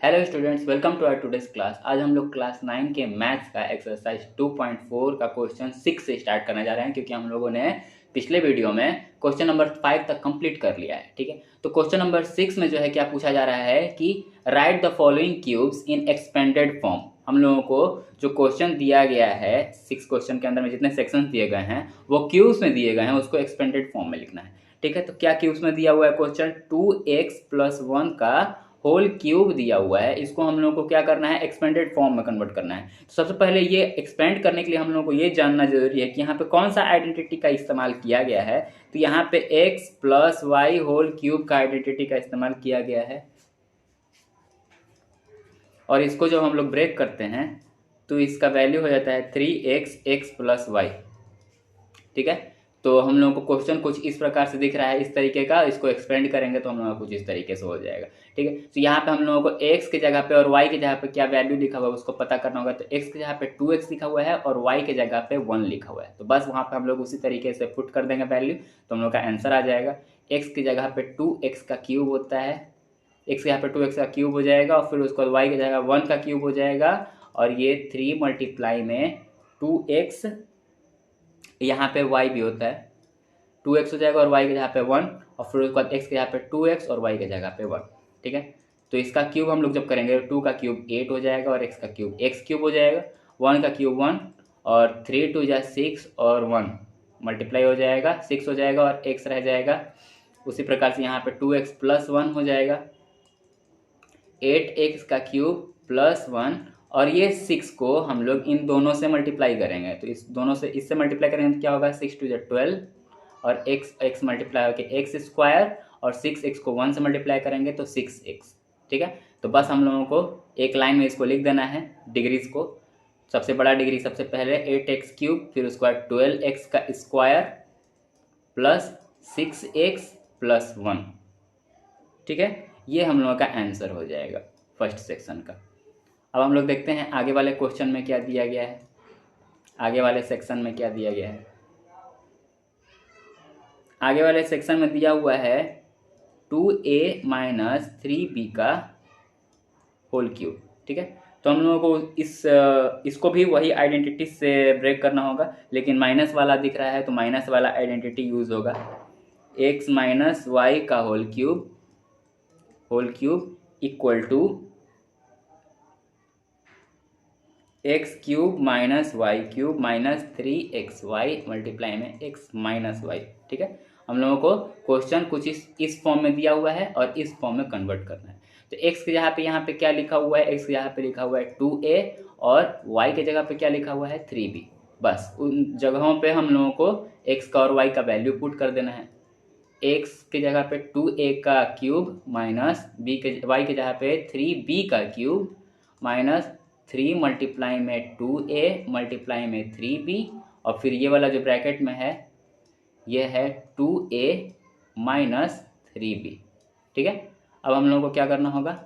Hello students, welcome to our today's class. आज हम लोग क्लास 9 के मैथ्स का एक्सरसाइज 2.4 का क्वेश्चन 6 से स्टार्ट करने जा रहे हैं, क्योंकि हम लोगों ने पिछले वीडियो में क्वेश्चन नंबर 5 तक कंप्लीट कर लिया है। ठीक है, तो क्वेश्चन नंबर 6 में जो है क्या पूछा जा रहा है कि right the following cubes in expanded form. हम लोगों को जो क्वेश्चन दिया गया है 6 क्वेश्चन के अंदर में जितने सेक्शन दिए गए हैं वो क्यूब्स में दिए गए हैं, उसको एक्सपेंडेड फॉर्म में लिखना है। ठीक है, तो क्या क्यूब्स में दिया हुआ है क्वेश्चन 2x+1 का होल क्यूब दिया हुआ है। इसको हम लोगों को क्या करना है, एक्सपेंडेड फॉर्म में कन्वर्ट करना है। तो सबसे पहले ये एक्सपेंड करने के लिए हम लोगों को ये जानना जरूरी है कि यहाँ पे कौन सा आइडेंटिटी का इस्तेमाल किया गया है। तो यहाँ पे x+y होल क्यूब का आइडेंटिटी का इस्तेमाल किया गया है, और इसको जब हम लोग ब्रेक करते हैं तो इसका वैल्यू हो जाता है 3x+y। ठीक है, तो हम लोगों को क्वेश्चन कुछ इस प्रकार से दिख रहा है, इस तरीके का। इसको एक्सपेंड करेंगे तो हम लोगों को कुछ इस तरीके से हो जाएगा। ठीक है, तो यहाँ पे हम लोगों को x की जगह पे और y की जगह पे क्या वैल्यू लिखा हुआ है उसको पता करना होगा। तो x की जगह पे 2x लिखा हुआ है और y की जगह पे 1 लिखा हुआ है, तो बस वहाँ पे हम लोग उसी तरीके से पुट कर देंगे वैल्यू, तो हम लोग का आंसर आ जाएगा। x की जगह पे 2x का क्यूब होता है, x की जगह पे 2x का क्यूब हो जाएगा, और फिर उसके बाद y की जगह 1 का क्यूब हो जाएगा, और ये 3 मल्टीप्लाई में 2x, यहाँ पे y भी होता है, 2x हो जाएगा और y की जगह पे 1, और फिर उसके बाद x की जगह पे 2x और y की जगह पे 1। ठीक है, तो इसका क्यूब हम लोग जब करेंगे 2 का क्यूब 8 हो जाएगा और x का क्यूब x क्यूब हो जाएगा, 1 का क्यूब 1 और 3 2 जा 6 और 1 मल्टीप्लाई हो जाएगा, 6 हो जाएगा और x रह जाएगा। उसी प्रकार से यहाँ पे 2x+1 हो जाएगा, 8x का क्यूब +1, और ये 6 को हम लोग इन दोनों से मल्टीप्लाई करेंगे। तो इस दोनों से इससे मल्टीप्लाई करेंगे तो क्या होगा, 6 2 जा 12 और x मल्टीप्लाई होकर x² और 6x को 1 से मल्टीप्लाई करेंगे तो 6x। ठीक है, तो बस हम लोगों को एक लाइन में इसको लिख देना है डिग्रीज को। सबसे बड़ा डिग्री सबसे पहले 8x³, फिर उसके बाद 12x का स्क्वायर प्लस 6x+1। ठीक है, ये हम लोगों का आंसर हो जाएगा फर्स्ट सेक्शन का। अब हम लोग देखते हैं आगे वाले क्वेश्चन में क्या दिया गया है, आगे वाले सेक्शन में क्या दिया गया है। आगे वाले सेक्शन में दिया हुआ है 2a - 3b का होल क्यूब। ठीक है, तो हम लोगों को इसको भी वही आइडेंटिटी से ब्रेक करना होगा, लेकिन माइनस वाला दिख रहा है तो माइनस वाला आइडेंटिटी यूज होगा। x - y का whole cube equal to x³ - y³ - 3xy multiply में x - y। ठीक है, हम लोगों को क्वेश्चन कुछ इस फॉर्म में दिया हुआ है और इस फॉर्म में कन्वर्ट करना है। तो x की जगह पे यहाँ पे क्या लिखा हुआ है, x की जगह पे लिखा हुआ है 2a, और y की जगह पे क्या लिखा हुआ है 3b। बस उन जगहों पे हम लोगों को x का और y का वैल्यू पुट कर देना है। x की जगह पे 2a का क्यूब माइनस y की जगह पे 3b का क्यूब माइनस 3 मल्टीप्लाई में 2a मल्टीप्लाई में 3b, और फिर ये वाला जो ब्रैकेट में है ये है 2a - 3b। ठीक है, अब हम लोगों को क्या करना होगा,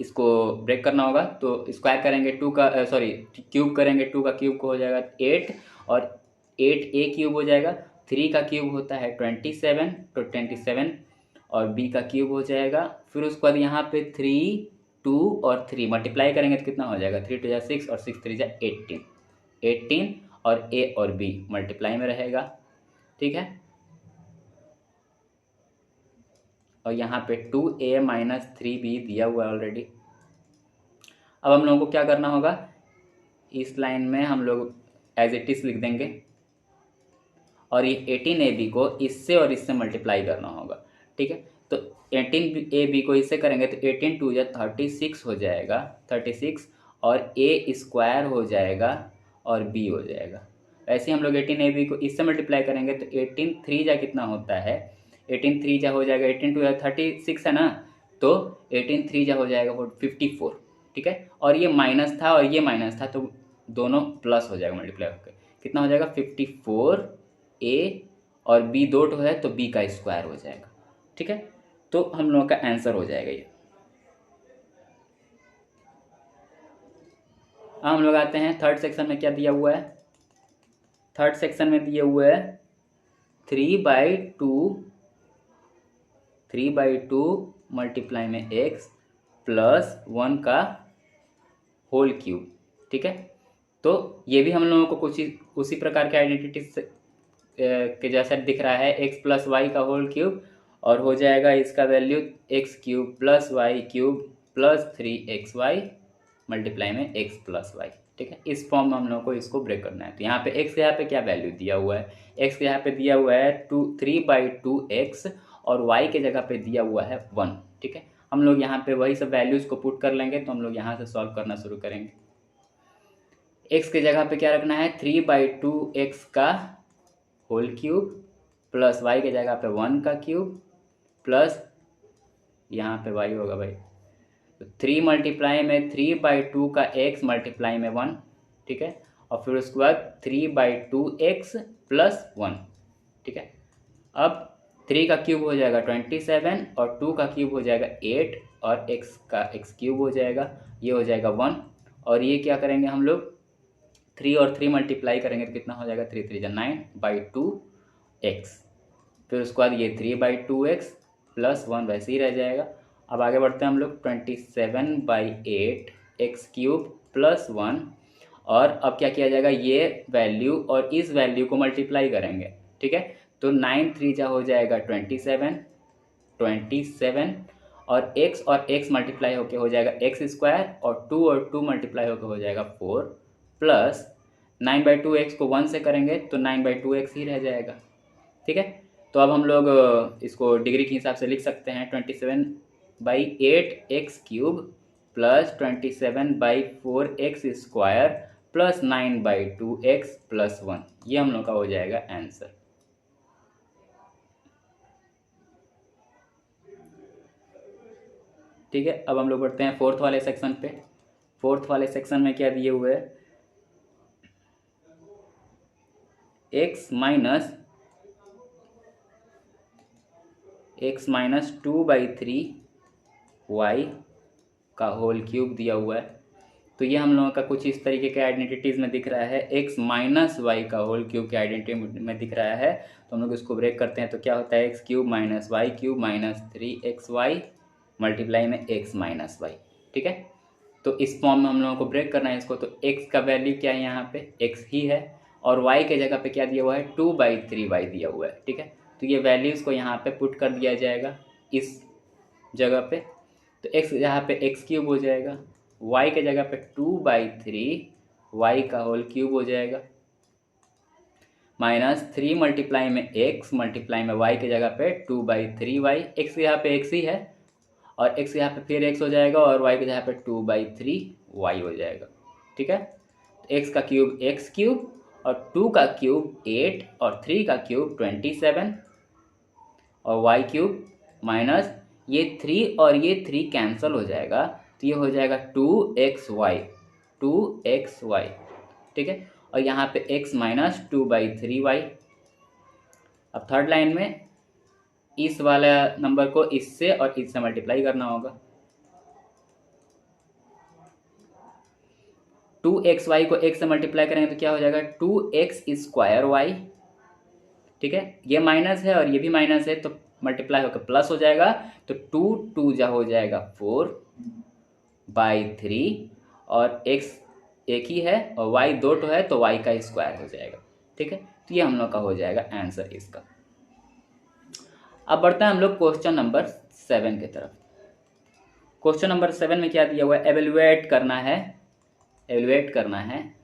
इसको ब्रेक करना होगा। तो स्क्वायर करेंगे 2 का क्यूब करेंगे 2 का क्यूब को हो जाएगा 8, और 8a³ हो जाएगा। 3 का क्यूब होता है 27, तो 27 और b का क्यूब हो जाएगा। फिर उसके बाद यहाँ पे 3 2 और 3 मल्टीप्लाई करेंगे तो कितना हो जाएगा, 3 2 जा 6 और 6 3 जा 18 और a और b मल्टीप्लाई में रहेगा। ठीक है, और यहाँ पे 2a - 3b दिया हुआ है ऑलरेडी। अब हम लोगों को क्या करना होगा, इस लाइन में हम लोग एज इट इज लिख देंगे, और ये 18ab को इससे और इससे मल्टीप्लाई करना होगा। ठीक है, तो 18ab को इससे करेंगे तो 18 2 जा 36 हो जाएगा, 36, और a² हो जाएगा और b हो जाएगा। ऐसे हम लोग 18ab को इससे मल्टीप्लाई करेंगे तो 18 3 जा कितना होता है, 18 3 जा हो जाएगा, 18 2 जा 36 है ना, तो 18 3 जा हो जाएगा 54। ठीक है, और ये माइनस था और ये माइनस था, तो दोनों प्लस हो जाएगा मल्टीप्लाई होकर, कितना हो जाएगा 54a, और b दो टो है तो b का स्क्वायर हो जाएगा। ठीक है, तो हम लोगों का आंसर हो जाएगा ये। अब हम लोग आते हैं थर्ड सेक्शन में क्या दिया हुआ है। थर्ड सेक्शन में दिए हुए है 3/2 मल्टीप्लाई में x प्लस 1 का होल क्यूब, ठीक है। तो ये भी हम लोगों को कुछ उसी प्रकार के आइडेंटिटी के जैसा दिख रहा है, एक्स प्लस वाई का होल क्यूब, और हो जाएगा इसका value X cube plus Y cube plus 3xy multiply में एक्स प्लस वाई, ठीक है। इस फॉर्म में हम लोगों को इसको ब्रेक करना है। तो यहाँ पे एक्स के यहाँ पे क्या वैल्यू दिया हुआ है, एक्स के यहाँ पे दिया हुआ है 3/2x और वाई के जगह पे दिया हुआ है 1, ठीक है। हम लोग यहाँ पे वही सब वैल्यूज़ को पुट कर लेंगे। तो हम लोग यहाँ से सॉल्व करना शुरू करेंगे। एक्स के जगह पे क्या रखना है, 3/2x का होल क्यूब प्लस वाई के जगह पे 1 का क्यूब प्लस यहाँ पे वाई होगा भाई, तो 3 मल्टीप्लाई में 3/2 का x मल्टीप्लाई में 1, ठीक है। और फिर उसके बाद 3/2x प्लस 1, ठीक है। अब 3 का क्यूब हो जाएगा 27 और 2 का क्यूब हो जाएगा 8 और x का x क्यूब हो जाएगा, ये हो जाएगा 1। और ये क्या करेंगे हम लोग, 3 और 3 मल्टीप्लाई करेंगे तो कितना हो जाएगा, 3 3 9/2x। फिर उसके बाद ये 3/2x प्लस 1 वैसे ही रह जाएगा। अब आगे बढ़ते हैं हम लोग, 27/8x क्यूब प्लस 1। और अब क्या किया जाएगा, ये वैल्यू और इस वैल्यू को मल्टीप्लाई करेंगे, ठीक है। तो 9 3 जा हो जाएगा 27 और x मल्टीप्लाई होके हो जाएगा x² और 2 मल्टीप्लाई होके हो जाएगा 4 प्लस 9/2x को 1 से करेंगे तो 9/2x ही रह जाएगा, ठीक है। तो अब हम लोग इसको डिग्री के हिसाब से लिख सकते हैं, 27/8x cube plus 27/4x² plus 9/2x plus 1, ये हम लोग का हो जाएगा आंसर। ठीक है। अब हम लोग बढ़ते हैं फोर्थ वाले सेक्शन पे। फोर्थ वाले सेक्शन में क्या दिए हुए है, x माइनस 2/3y का होल क्यूब दिया हुआ है। तो ये हम लोगों का कुछ इस तरीके के आइडेंटिटीज़ में दिख रहा है, x माइनस वाई का होल क्यूब के आइडेंटिटी में दिख रहा है। तो हम लोग इसको ब्रेक करते हैं तो क्या होता है, x cube minus Y cube minus 3xy multiply में x माइनस वाई, ठीक है। तो इस फॉर्म में हम लोगों को ब्रेक करना है इसको। तो x का वैल्यू क्या है, यहाँ पे x ही है और y के जगह पे क्या दिया हुआ है, 2/3y दिया हुआ है, ठीक है। तो ये वैल्यूज़ को यहाँ पे पुट कर दिया जाएगा इस जगह पे। तो x यहाँ पे x क्यूब हो जाएगा, y के जगह पे 2/3y का होल क्यूब हो जाएगा माइनस 3 मल्टीप्लाई में x मल्टीप्लाई में y के जगह पे 2/3y, x यहाँ पे x ही है और x यहाँ पे फिर x हो जाएगा और y के जगह पे 2/3y हो जाएगा, ठीक है। तो x का क्यूब x क्यूब और 2 का क्यूब 8 और 3 का क्यूब 27 और y क्यूब माइनस ये 3 और ये 3 कैंसिल हो जाएगा तो ये हो जाएगा 2xy, ठीक है। और यहाँ पे x माइनस 2/3y। अब थर्ड लाइन में इस वाला नंबर को इससे और इससे मल्टीप्लाई करना होगा। 2xy को x से मल्टीप्लाई करेंगे तो क्या हो जाएगा, 2x²y, ठीक है। ये माइनस है और ये भी माइनस है तो मल्टीप्लाई होकर प्लस हो जाएगा। तो 2 जा हो जाएगा 4/3 और x एक ही है और y 2 है तो y का स्क्वायर हो जाएगा, ठीक है। तो ये हम लोग का हो जाएगा आंसर इसका। अब बढ़ते हैं हम लोग क्वेश्चन नंबर 7 की तरफ। क्वेश्चन नंबर 7 में क्या दिया हुआ है, एवेलुएट करना है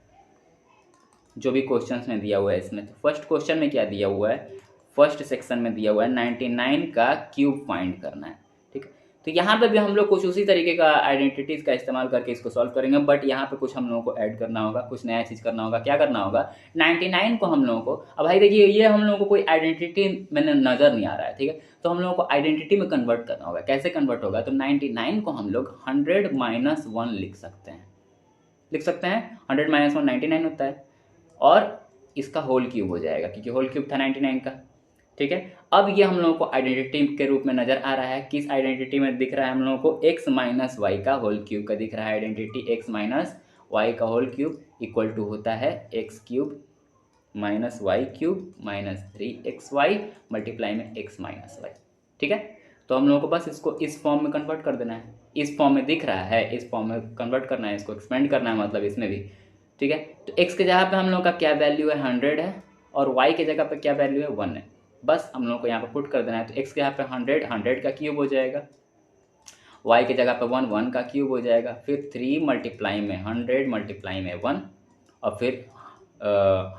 जो भी क्वेश्चंस में दिया हुआ है इसमें। तो फर्स्ट क्वेश्चन में क्या दिया हुआ है, फर्स्ट सेक्शन में दिया हुआ है 99 का क्यूब फाइंड करना है, ठीक है। तो यहाँ पे भी हम लोग कुछ उसी तरीके का आइडेंटिटीज़ का इस्तेमाल करके इसको सॉल्व करेंगे, बट यहाँ पे कुछ हम लोगों को ऐड करना होगा, कुछ नया चीज़ करना होगा। क्या करना होगा, 99 को हम लोगों को, अब भाई देखिए ये हम लोगों को कोई आइडेंटिटी में नज़र नहीं आ रहा है, ठीक है। तो हम लोगों को आइडेंटिटी में कन्वर्ट करना होगा। कैसे कन्वर्ट होगा, तो 99 को हम लोग 100 - 1 लिख सकते हैं 100 - 1 99 होता है और इसका होल क्यूब हो जाएगा क्योंकि होल क्यूब था 99 का, ठीक है। अब ये हम लोगों को आइडेंटिटी के रूप में नज़र आ रहा है। किस आइडेंटिटी में दिख रहा है हम लोगों को, x माइनस वाई का होल क्यूब का दिख रहा है आइडेंटिटी। x माइनस वाई का होल क्यूब इक्वल टू होता है x cube minus Y cube minus 3xy multiply में x माइनस वाई, ठीक है। तो हम लोगों को बस इसको इस फॉर्म में कन्वर्ट कर देना है। इस फॉर्म में दिख रहा है, इस फॉर्म में कन्वर्ट करना है, इसको एक्सपेंड करना है, मतलब इसमें भी, ठीक है। तो x के जगह पे हम लोग का क्या वैल्यू है 100 है, और y के जगह पे क्या वैल्यू है 1 है। बस हम लोग को यहाँ पे पुट कर देना है। तो x के यहाँ पे 100 का क्यूब हो जाएगा, y के जगह पे 1 का क्यूब हो जाएगा, फिर 3 मल्टीप्लाई में 100 मल्टीप्लाई में 1, और फिर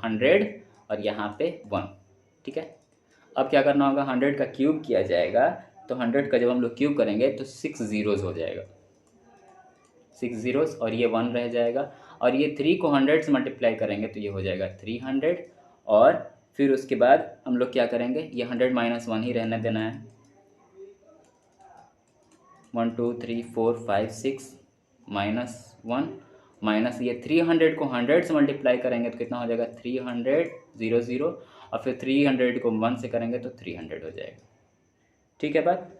100 और यहाँ पे 1, ठीक है। अब क्या करना होगा, 100 का क्यूब किया जाएगा, तो 100 का जब हम लोग क्यूब करेंगे तो 6 जीरोस हो जाएगा, 6 जीरोस, और ये 1 रह जाएगा, और ये 3 को 100 से मल्टीप्लाई करेंगे तो ये हो जाएगा 300, और फिर उसके बाद हम लोग क्या करेंगे, ये 100 माइनस 1 ही रहने देना है। 1 2 3 4 5 6 माइनस 1, माइनस ये 300 को 100 से मल्टीप्लाई करेंगे तो कितना हो जाएगा 300 0 0, और फिर 300 को 1 से करेंगे तो 300 हो जाएगा, ठीक है बात।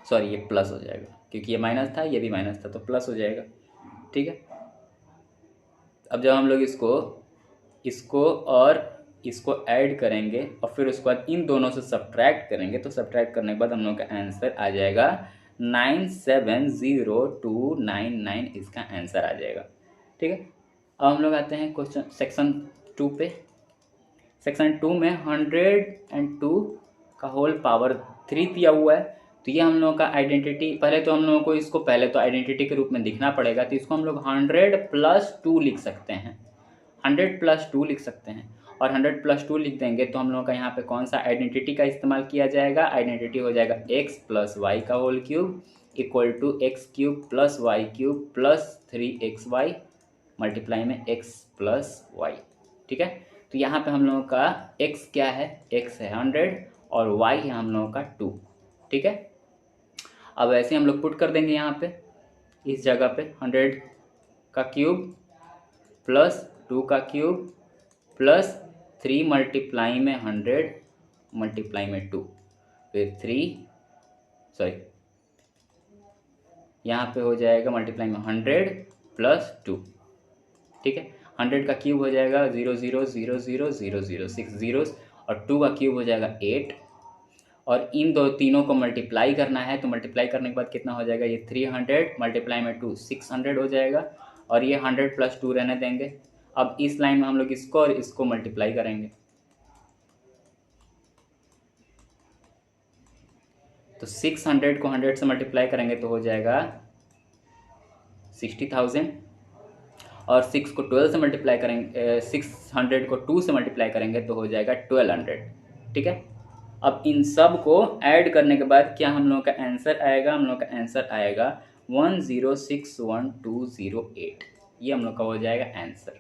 सॉरी, ये प्लस हो जाएगा क्योंकि ये माइनस था, ये भी माइनस था, तो प्लस हो जाएगा, ठीक है। अब जब हम लोग इसको और इसको ऐड करेंगे और फिर उसके बाद इन दोनों से सब्ट्रैक्ट करेंगे, तो सब्ट्रैक्ट करने के बाद हम लोग का आंसर आ जाएगा 970299, इसका आंसर आ जाएगा, ठीक है। अब हम लोग आते हैं क्वेश्चन सेक्शन 2 पे। सेक्शन 2 में 102 का होल पावर 3 दिया हुआ है। तो ये हम लोगों का आइडेंटिटी, पहले तो हम लोगों को इसको पहले तो आइडेंटिटी के रूप में दिखना पड़ेगा, तो इसको हम लोग 100 + 2 लिख सकते हैं, 100 + 2 लिख सकते हैं, और 100 + 2 लिख देंगे तो हम लोगों का यहाँ पे कौन सा आइडेंटिटी का इस्तेमाल किया जाएगा, आइडेंटिटी हो जाएगा x + y का whole cube equal to x³ + y³ + 3xy multiply में x + y, ठीक है। तो यहाँ पे हम लोगों का x क्या है, x है 100 और y है हम लोगों का 2, ठीक है। अब ऐसे हम लोग पुट कर देंगे यहाँ पे, इस जगह पे 100 का क्यूब प्लस 2 का क्यूब प्लस 3 मल्टीप्लाई में 100 मल्टीप्लाई में 2, फिर 3 सॉरी यहाँ पे हो जाएगा मल्टीप्लाई में 100 + 2, ठीक है। 100 का क्यूब हो जाएगा 0 0 0 0 0 0 6 जीरोस, और 2 का क्यूब हो जाएगा 8, और इन तीनों को मल्टीप्लाई करना है, तो मल्टीप्लाई करने के बाद कितना हो जाएगा, ये 300 मल्टीप्लाई में 2 600 हो जाएगा, और ये 100 + 2 रहने देंगे। अब इस लाइन में हम लोग इसको और इसको मल्टीप्लाई करेंगे, तो 600 को 100 से मल्टीप्लाई करेंगे तो हो जाएगा 60,000, और 6 को 12 से मल्टीप्लाई करेंगे, 600 को 2 से मल्टीप्लाई करेंगे तो हो जाएगा 1200, ठीक है। अब इन सब को ऐड करने के बाद क्या हम लोगों का आंसर आएगा, हम लोग का आंसर आएगा 1061208, ये हम लोग का हो जाएगा आंसर।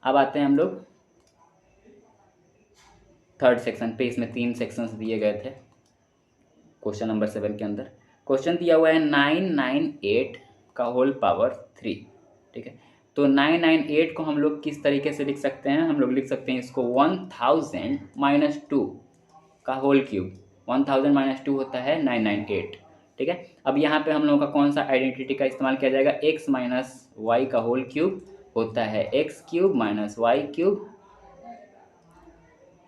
अब आते हैं हम लोग थर्ड सेक्शन पे। इसमें 3 सेक्शंस दिए गए थे क्वेश्चन नंबर 7 के अंदर। क्वेश्चन दिया हुआ है 998 का होल पावर 3, ठीक है। तो 998 को हम लोग किस तरीके से लिख सकते हैं, हम लोग लिख सकते हैं इसको 1000 - 2 का होल क्यूब, 1000 - 2 होता है 998, ठीक है। अब यहाँ पे हम लोगों का कौन सा आइडेंटिटी का इस्तेमाल किया जाएगा, x - y का होल क्यूब होता है x³ -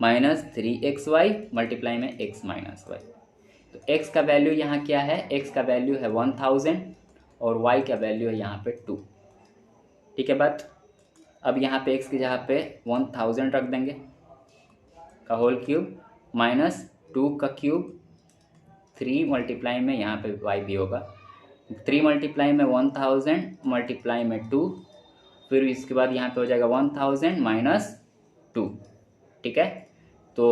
y³ - 3xy मल्टीप्लाई में x - y। तो x का वैल्यू यहाँ क्या है, x का वैल्यू है 1000 और y का वैल्यू है यहाँ पे 2, ठीक है बात। अब यहाँ पे x की जगह पे 1000 रख देंगे का होल क्यूब -2 का क्यूब, 3 मल्टीप्लाई में यहाँ पे y भी होगा, 3 मल्टीप्लाई में 1000 मल्टीप्लाई में 2, फिर इसके बाद यहाँ पे हो जाएगा 1000 - 2, ठीक है। तो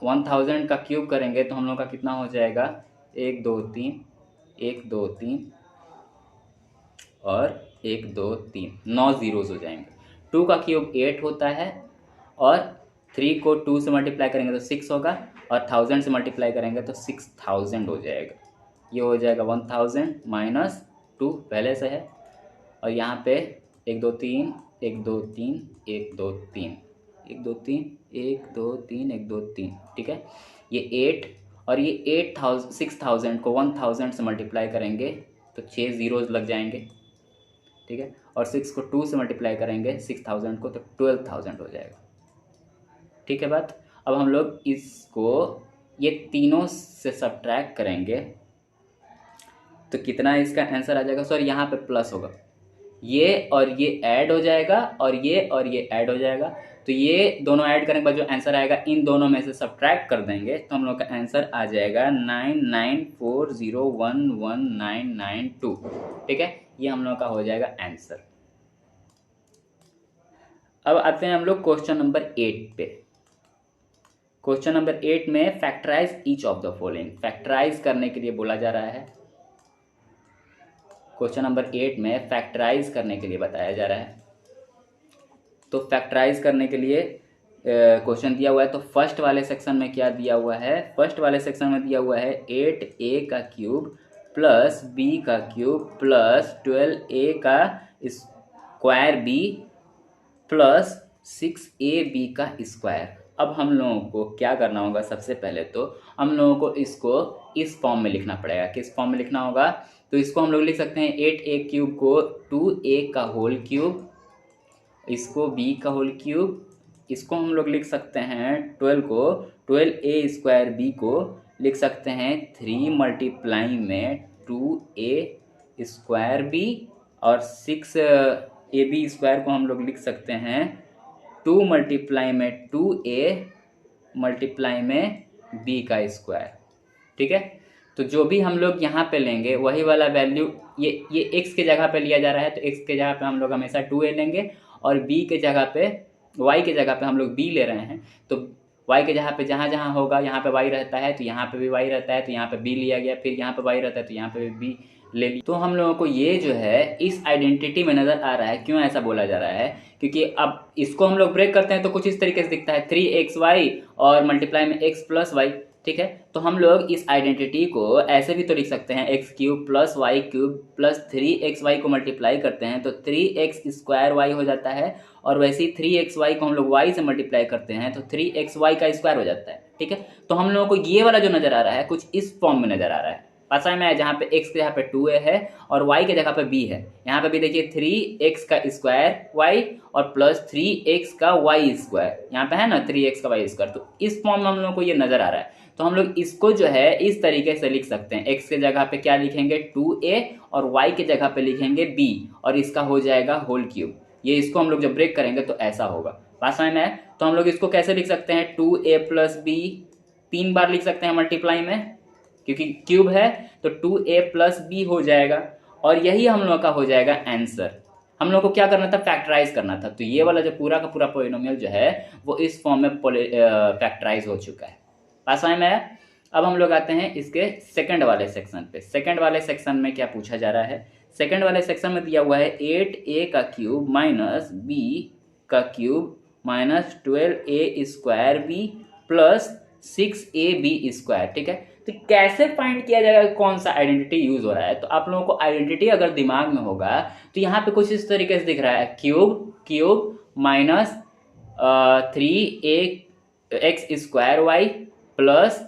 1000 का क्यूब करेंगे तो हम लोग का कितना हो जाएगा, 1 2 3 1 2 3 और 1 2 3 9 जीरोस हो जाएंगे। 2 का क्यूब 8 होता है, और 3 को 2 से मल्टीप्लाई करेंगे तो 6 होगा, और 1000 से मल्टीप्लाई करेंगे तो 6000 हो जाएगा। ये हो जाएगा 1000 - 2 पहले से है, और यहाँ पे 1 2 3 1 2 3 1 2 3 1 2 3 1 2 3 1 2 3, ठीक है। ये 8 और ये 6000 को 1000 से मल्टीप्लाई करेंगे तो 6 जीरोज लग जाएंगे, ठीक है। और 6 को 2 से मल्टीप्लाई करेंगे 6000 को तो 12000 हो जाएगा, ठीक है बात। अब हम लोग इसको ये तीनों से सब्ट्रैक्ट करेंगे तो कितना इसका आंसर आ जाएगा। सॉरी, यहाँ पे प्लस होगा, ये और ये ऐड हो जाएगा और ये ऐड हो जाएगा। तो ये दोनों ऐड करने के बाद जो आंसर आएगा इन दोनों में से सब्ट्रैक्ट कर देंगे तो हम लोग का आंसर आ जाएगा 9940111992। ठीक है, ये हम लोग का हो जाएगा आंसर। अब आते हैं हम लोग क्वेश्चन नंबर 8 पे। क्वेश्चन नंबर 8 में factorise each of the following, factorise करने के लिए बोला जा रहा है। क्वेश्चन नंबर 8 में फैक्टराइज करने के लिए बताया जा रहा है। तो फैक्टराइज करने के लिए क्वेश्चन दिया हुआ है। तो फर्स्ट वाले सेक्शन में क्या दिया हुआ है, फर्स्ट वाले सेक्शन में दिया हुआ है 8a का क्यूब प्लस b का क्यूब प्लस 12a का स्क्वायर b प्लस 6ab का स्क्वायर। अब हम लोगों को क्या करना होगा, सबसे पहले तो हम लोगों को इसको इस फॉर्म में लिखना पड़ेगा। किस फॉर्म में लिखना होगा, तो इसको हम लोग लिख सकते हैं 8a क्यूब को 2a का होल क्यूब, इसको b का होल क्यूब, इसको हम लोग लिख सकते हैं 12 को 12a स्क्वायर b को लिख सकते हैं 3 मल्टीप्लाई में 2a स्क्वायर b और 6ab स्क्वायर को हम लोग लिख सकते हैं 2 मल्टीप्लाई में 2a मल्टीप्लाई में b का स्क्वायर। ठीक है, तो जो भी हम लोग यहाँ पे लेंगे वही वाला वैल्यू ये x के जगह पे लिया जा रहा है, तो x के जगह पे हम लोग हमेशा 2a लेंगे और b के जगह पे y के जगह पे हम लोग b ले रहे हैं। तो y के जगह पे जहाँ जहाँ होगा यहाँ पे y रहता है तो यहाँ पे भी y रहता है, तो यहाँ पे b लिया गया, फिर यहाँ पे y रहता है तो यहाँ पे भी b ले ली। तो हम लोगों को ये जो है इस आइडेंटिटी में नज़र आ रहा है। क्यों ऐसा बोला जा रहा है, क्योंकि अब इसको हम लोग ब्रेक करते हैं तो कुछ इस तरीके से दिखता है 3xy और मल्टीप्लाई में x प्लस वाई। ठीक है, तो हम लोग इस आइडेंटिटी को ऐसे भी तो लिख सकते हैं x cube plus Y cube plus 3xy को मल्टीप्लाई करते हैं तो 3x स्क्वायर y हो जाता है, और वैसे ही 3xy को हम लोग y से मल्टीप्लाई करते हैं तो 3xy का स्क्वायर हो जाता है। ठीक है, तो हम लोगों को ये वाला जो नज़र आ रहा है कुछ इस फॉर्म में नज़र आ रहा है। पासा में जहाँ पे x के जगह पे 2a है और y के जगह पे b है। यहाँ पे भी देखिए 3x का स्क्वायर y और प्लस 3x का y स्क्वायर, यहाँ पे है ना 3x का y स्क्वायर। तो इस फॉर्म में हम लोगों को ये नज़र आ रहा है। तो हम लोग इसको जो है इस तरीके से लिख सकते हैं, x के जगह पे क्या लिखेंगे 2a और y के जगह पे लिखेंगे b और इसका हो जाएगा होल क्यूब। ये इसको हम लोग जब ब्रेक करेंगे तो ऐसा होगा। बात समझ में है? तो हम लोग इसको कैसे लिख सकते हैं 2a प्लस b 3 बार लिख सकते हैं मल्टीप्लाई में, क्योंकि क्यूब है तो 2a प्लस b हो जाएगा और यही हम लोग का हो जाएगा आंसर। हम लोग को क्या करना था, फैक्टराइज करना था। तो ये वाला जो पूरा का पूरा पॉलिनोमियल जो है वो इस फॉर्म में फैक्टराइज हो चुका है। पास में है। अब हम लोग आते हैं इसके सेकंड वाले सेक्शन पे। सेकंड वाले सेक्शन में क्या पूछा जा रहा है, सेकंड वाले सेक्शन में दिया हुआ है 8a का क्यूब माइनस b का cube minus 12a square b plus 6ab square. ठीक है, तो कैसे फाइंड किया जाएगा, कौन सा आइडेंटिटी यूज हो रहा है। तो आप लोगों को आइडेंटिटी अगर दिमाग में होगा तो यहाँ पे कुछ इस तरीके से दिख रहा है, cube minus 3x square y plus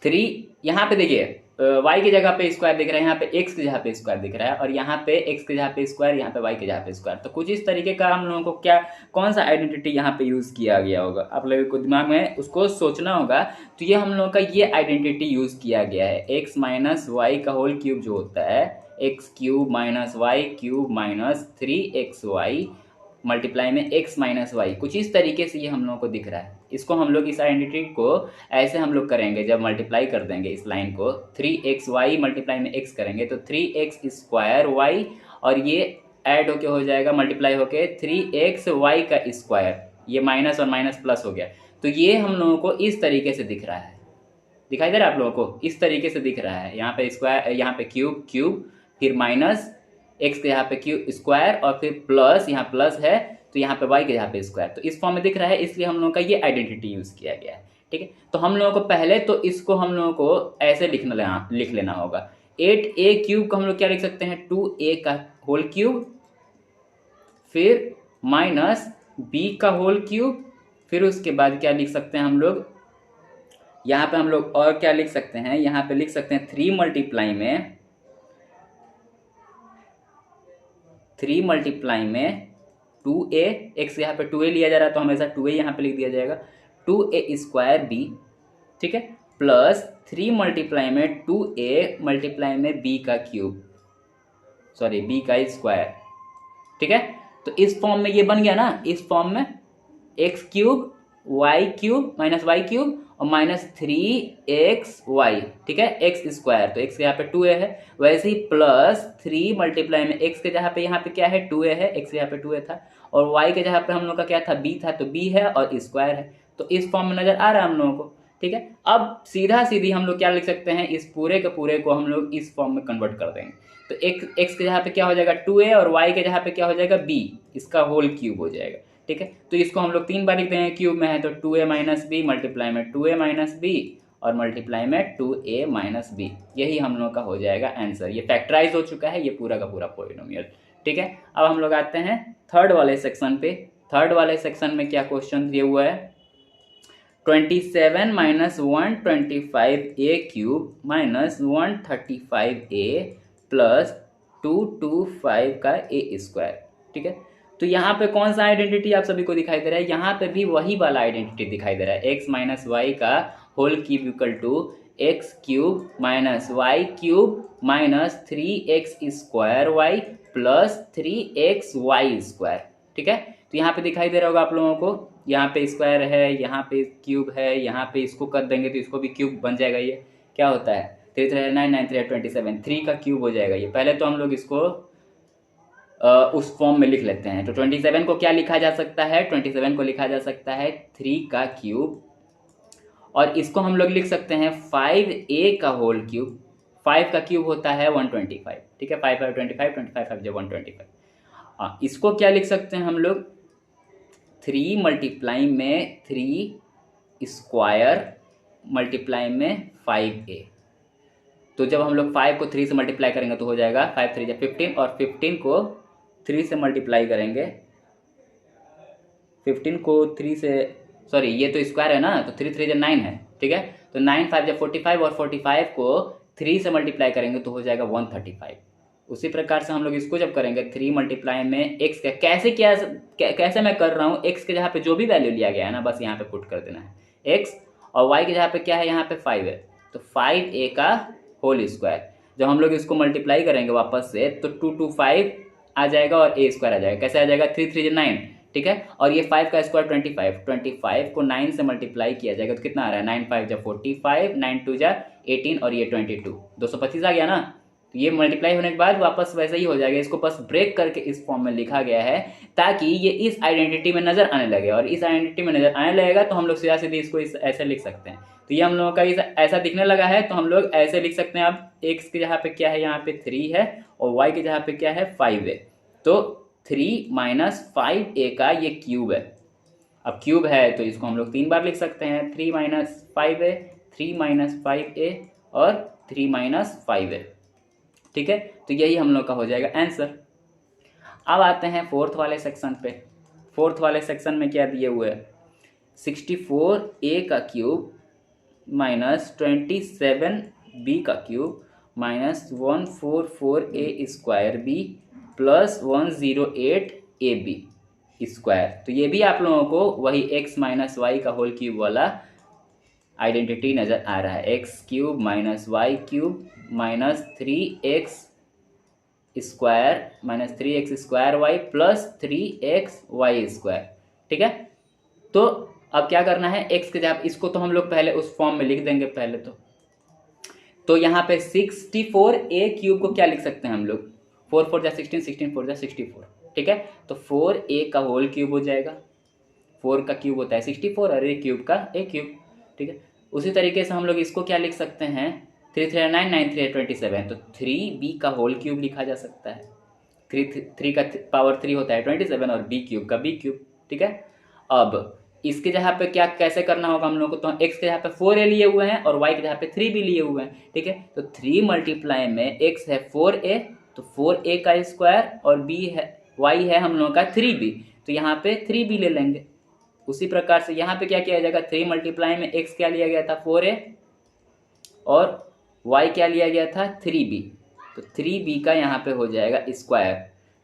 3, यहाँ पे देखिए y की जगह पे स्क्वायर दिख रहा है, यहाँ पे x की जगह पे स्क्वायर दिख रहा है और यहाँ पे x की जगह पे स्क्वायर, यहाँ पे y की जगह पे स्क्वायर। तो कुछ इस तरीके का हम लोगों को क्या कौन सा आइडेंटिटी यहाँ पे यूज़ किया गया होगा, आप लोगों को दिमाग में उसको सोचना होगा। तो ये हम लोगों का ये आइडेंटिटी यूज़ किया गया है, x माइनस वाई का होल क्यूब जो होता है x cube minus Y cube minus 3xy multiply में x माइनस वाई। कुछ इस तरीके से ये हम लोगों को दिख रहा है। इसको हम लोग इस आइडेंटिटी को ऐसे हम लोग करेंगे, जब मल्टीप्लाई कर देंगे इस लाइन को 3xy मल्टीप्लाई में x करेंगे तो 3x स्क्वायर y और ये ऐड होके हो जाएगा मल्टीप्लाई होके 3xy का स्क्वायर, ये माइनस और माइनस प्लस हो गया। तो ये हम लोगों को इस तरीके से दिख रहा है, दिखाई दे रहा है आप लोगों को, इस तरीके से दिख रहा है। यहाँ पे स्क्वायर, यहाँ पे क्यूब फिर माइनस x के यहाँ पे क्यूब स्क्वायर और फिर प्लस, यहाँ प्लस है तो यहाँ पे y के यहाँ पे स्क्वायर। तो इस फॉर्म में दिख रहा है, इसलिए हम लोगों का ये आइडेंटिटी यूज किया गया है। ठीक है, तो हम लोगों को पहले तो इसको हम लोगों को ऐसे लिख लेना होगा। 8a क्यूब को हम लोग क्या लिख सकते हैं 2a का होल क्यूब फिर माइनस b का होल क्यूब, फिर उसके बाद क्या लिख सकते हैं हम लोग, यहाँ पे हम लोग और क्या लिख सकते हैं, यहाँ पे लिख सकते हैं 3 मल्टीप्लाई में 2a, x यहाँ पे 2a लिया जा रहा है तो हमेशा 2a यहाँ पे लिख दिया जाएगा, 2a स्क्वायर b ठीक है, प्लस 3 मल्टीप्लाई में 2a मल्टीप्लाई में b का क्यूब, सॉरी b का स्क्वायर। ठीक है, तो इस फॉर्म में ये बन गया ना, इस फॉर्म में x cube y cube minus Y cube और माइनस 3xy, ठीक है, एक्स स्क्वायर, तो एक्स के यहाँ पे 2a है, वैसे ही प्लस 3 मल्टीप्लाई में एक्स के जहाँ पे यहाँ पे क्या है 2a है, एक्स के यहाँ पे 2a था, और वाई के जहाँ पे हम लोग का क्या था b था, तो b है और स्क्वायर है, तो इस फॉर्म में नजर आ रहा है हम लोगों को। ठीक है, अब सीधा सीधी हम लोग क्या लिख सकते हैं, इस पूरे के पूरे को हम लोग इस फॉर्म में कन्वर्ट कर देंगे, तो एक्स के जहाँ पे क्या हो जाएगा 2a और y के जहाँ पे क्या हो जाएगा b, इसका होल क्यूब हो जाएगा। ठीक है, तो इसको हम लोग 3 बार लिख देंगे, क्यूब में है तो 2a माइनस बी मल्टीप्लाई में 2a माइनस बी और मल्टीप्लाई में 2a माइनस बी, यही हम लोग का हो जाएगा आंसर। ये फैक्टराइज हो चुका है ये पूरा का पूरा पॉलिनोमियल। ठीक है, अब हम लोग आते हैं थर्ड वाले सेक्शन पे। थर्ड वाले सेक्शन में क्या क्वेश्चन दिया हुआ है, 27 minus 125a cube minus 135a plus 225 का a स्क्वायर। ठीक है, तो यहाँ पे कौन सा आइडेंटिटी आप सभी को दिखाई दे रहा है, यहाँ पे भी वही वाला आइडेंटिटी दिखाई दे रहा है, x माइनस वाई का whole cube equal to x cube minus Y cube minus 3x square y plus 3xy square. ठीक है, तो यहाँ पे दिखाई दे रहा होगा आप लोगों को, यहाँ पे स्क्वायर है, यहाँ पे क्यूब है, यहाँ पे इसको कर देंगे तो इसको भी क्यूब बन जाएगा। ये क्या होता है 3 3 9 9 3 27, 3 का क्यूब हो जाएगा ये। पहले तो हम लोग इसको उस फॉर्म में लिख लेते हैं, तो 27 को क्या लिखा जा सकता है, 27 को लिखा जा सकता है 3 का क्यूब, और इसको हम लोग लिख सकते हैं 5a का होल क्यूब। 5 का क्यूब होता है 125। ठीक है, 5 5 25, 25 5 जो 125। इसको क्या लिख सकते हैं हम लोग 3 मल्टीप्लाई में 3 स्क्वायर मल्टीप्लाई में 5a। तो जब हम लोग 5 को 3 से मल्टीप्लाई करेंगे तो हो जाएगा 5 3 15, और 15 को 3 से मल्टीप्लाई करेंगे, 15 को 3 से, सॉरी ये तो स्क्वायर है ना, तो 3 3 9 है। ठीक है, तो 9 5 45, और 45 को 3 से मल्टीप्लाई करेंगे तो हो जाएगा 135। उसी प्रकार से हम लोग इसको जब करेंगे 3 मल्टीप्लाई में एक्स का, कैसे मैं कर रहा हूँ, एक्स के जहाँ पे जो भी वैल्यू लिया गया है ना बस यहाँ पे पुट कर देना है एक्स, और वाई के जहाँ पे क्या है यहाँ पे 5 है, तो 5a का होल स्क्वायर। जब हम लोग इसको मल्टीप्लाई करेंगे वापस से तो 225 आ जाएगा और a स्क्वायर आ जाएगा, कैसे आ जाएगा 3 3 9। ठीक है, और ये 5 का स्क्वायर 25 को 9 से मल्टीप्लाई किया जाएगा तो कितना आ रहा है 9 5 जा 45, 9 2 जा 18 और ये 22, 225 आ गया ना। तो ये मल्टीप्लाई होने के बाद वापस वैसे ही हो जाएगा, इसको बस ब्रेक करके इस फॉर्म में लिखा गया है ताकि ये इस आइडेंटिटी में नजर आने लगे, और इस आइडेंटिटी में नजर आने लगेगा तो हम लोग सीधा सीधे इसको ऐसे लिख सकते हैं। तो ये हम लोगों का ऐसा दिखने लगा है तो हम लोग ऐसे लिख सकते हैं। अब एक्स के जहाँ पे क्या है यहाँ पे 3 है और वाई के जहाँ पे क्या है 5 है, तो 3 माइनस 5a का ये क्यूब है। अब क्यूब है तो इसको हम लोग 3 बार लिख सकते हैं, 3 माइनस 5a, 3 माइनस 5a और 3 माइनस 5a। ठीक है, तो यही हम लोग का हो जाएगा आंसर। अब आते हैं फोर्थ वाले सेक्शन पे। फोर्थ वाले सेक्शन में क्या दिए हुए है 64a का क्यूब माइनस 27b का cube minus 144a square b plus 108ab square. तो ये भी आप लोगों को वही x माइनस वाई का होल क्यूब वाला आइडेंटिटी नज़र आ रहा है, x cube minus Y cube minus 3x square minus 3x square y plus 3xy square. ठीक है, तो अब क्या करना है x के जगह, इसको तो हम लोग पहले उस फॉर्म में लिख देंगे पहले तो यहाँ पे 64a क्यूब को क्या लिख सकते हैं हम लोग 4 4 जा 16, 16 4 जा 64। ठीक है, तो 4a का होल क्यूब हो जाएगा, 4 का क्यूब होता है 64 और a क्यूब का a क्यूब। ठीक है, उसी तरीके से हम लोग इसको क्या लिख सकते हैं 3 3 9 9 3 27, तो 3b का होल क्यूब लिखा जा सकता है, 3 का पावर 3 होता है 27 और b क्यूब का b क्यूब। ठीक है, अब इसके जहाँ पे क्या कैसे करना होगा हम लोग को, तो x के जहाँ पे 4a लिए हुए हैं और y के जहाँ पे 3 भी लिए हुए हैं। ठीक है, तो 3 मल्टीप्लाई में x है 4a, तो 4a का स्क्वायर और b है y है हम लोगों का 3b, तो यहाँ पे 3b ले लेंगे। उसी प्रकार से यहाँ पे क्या किया जाएगा 3 मल्टीप्लाई में x क्या लिया गया था 4a और y क्या लिया गया था 3b, तो 3b का यहाँ पे हो जाएगा स्क्वायर।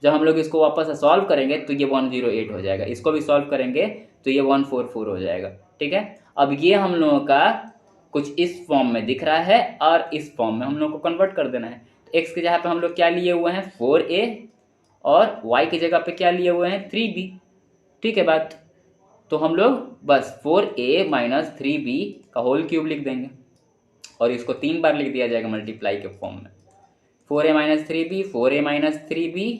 जब हम लोग इसको वापस सॉल्व करेंगे तो ये 108 हो जाएगा, इसको भी सॉल्व करेंगे तो ये 144 हो जाएगा। ठीक है, अब ये हम लोगों का कुछ इस फॉर्म में दिख रहा है और इस फॉर्म में हम लोग को कन्वर्ट कर देना है। तो x की जगह पे हम लोग क्या लिए हुए हैं 4a और y की जगह पे क्या लिए हुए हैं 3b। ठीक है बात। तो हम लोग बस 4a माइनस 3b का होल क्यूब लिख देंगे और इसको 3 बार लिख दिया जाएगा मल्टीप्लाई के फॉर्म में। 4a minus 3b 4a minus 3b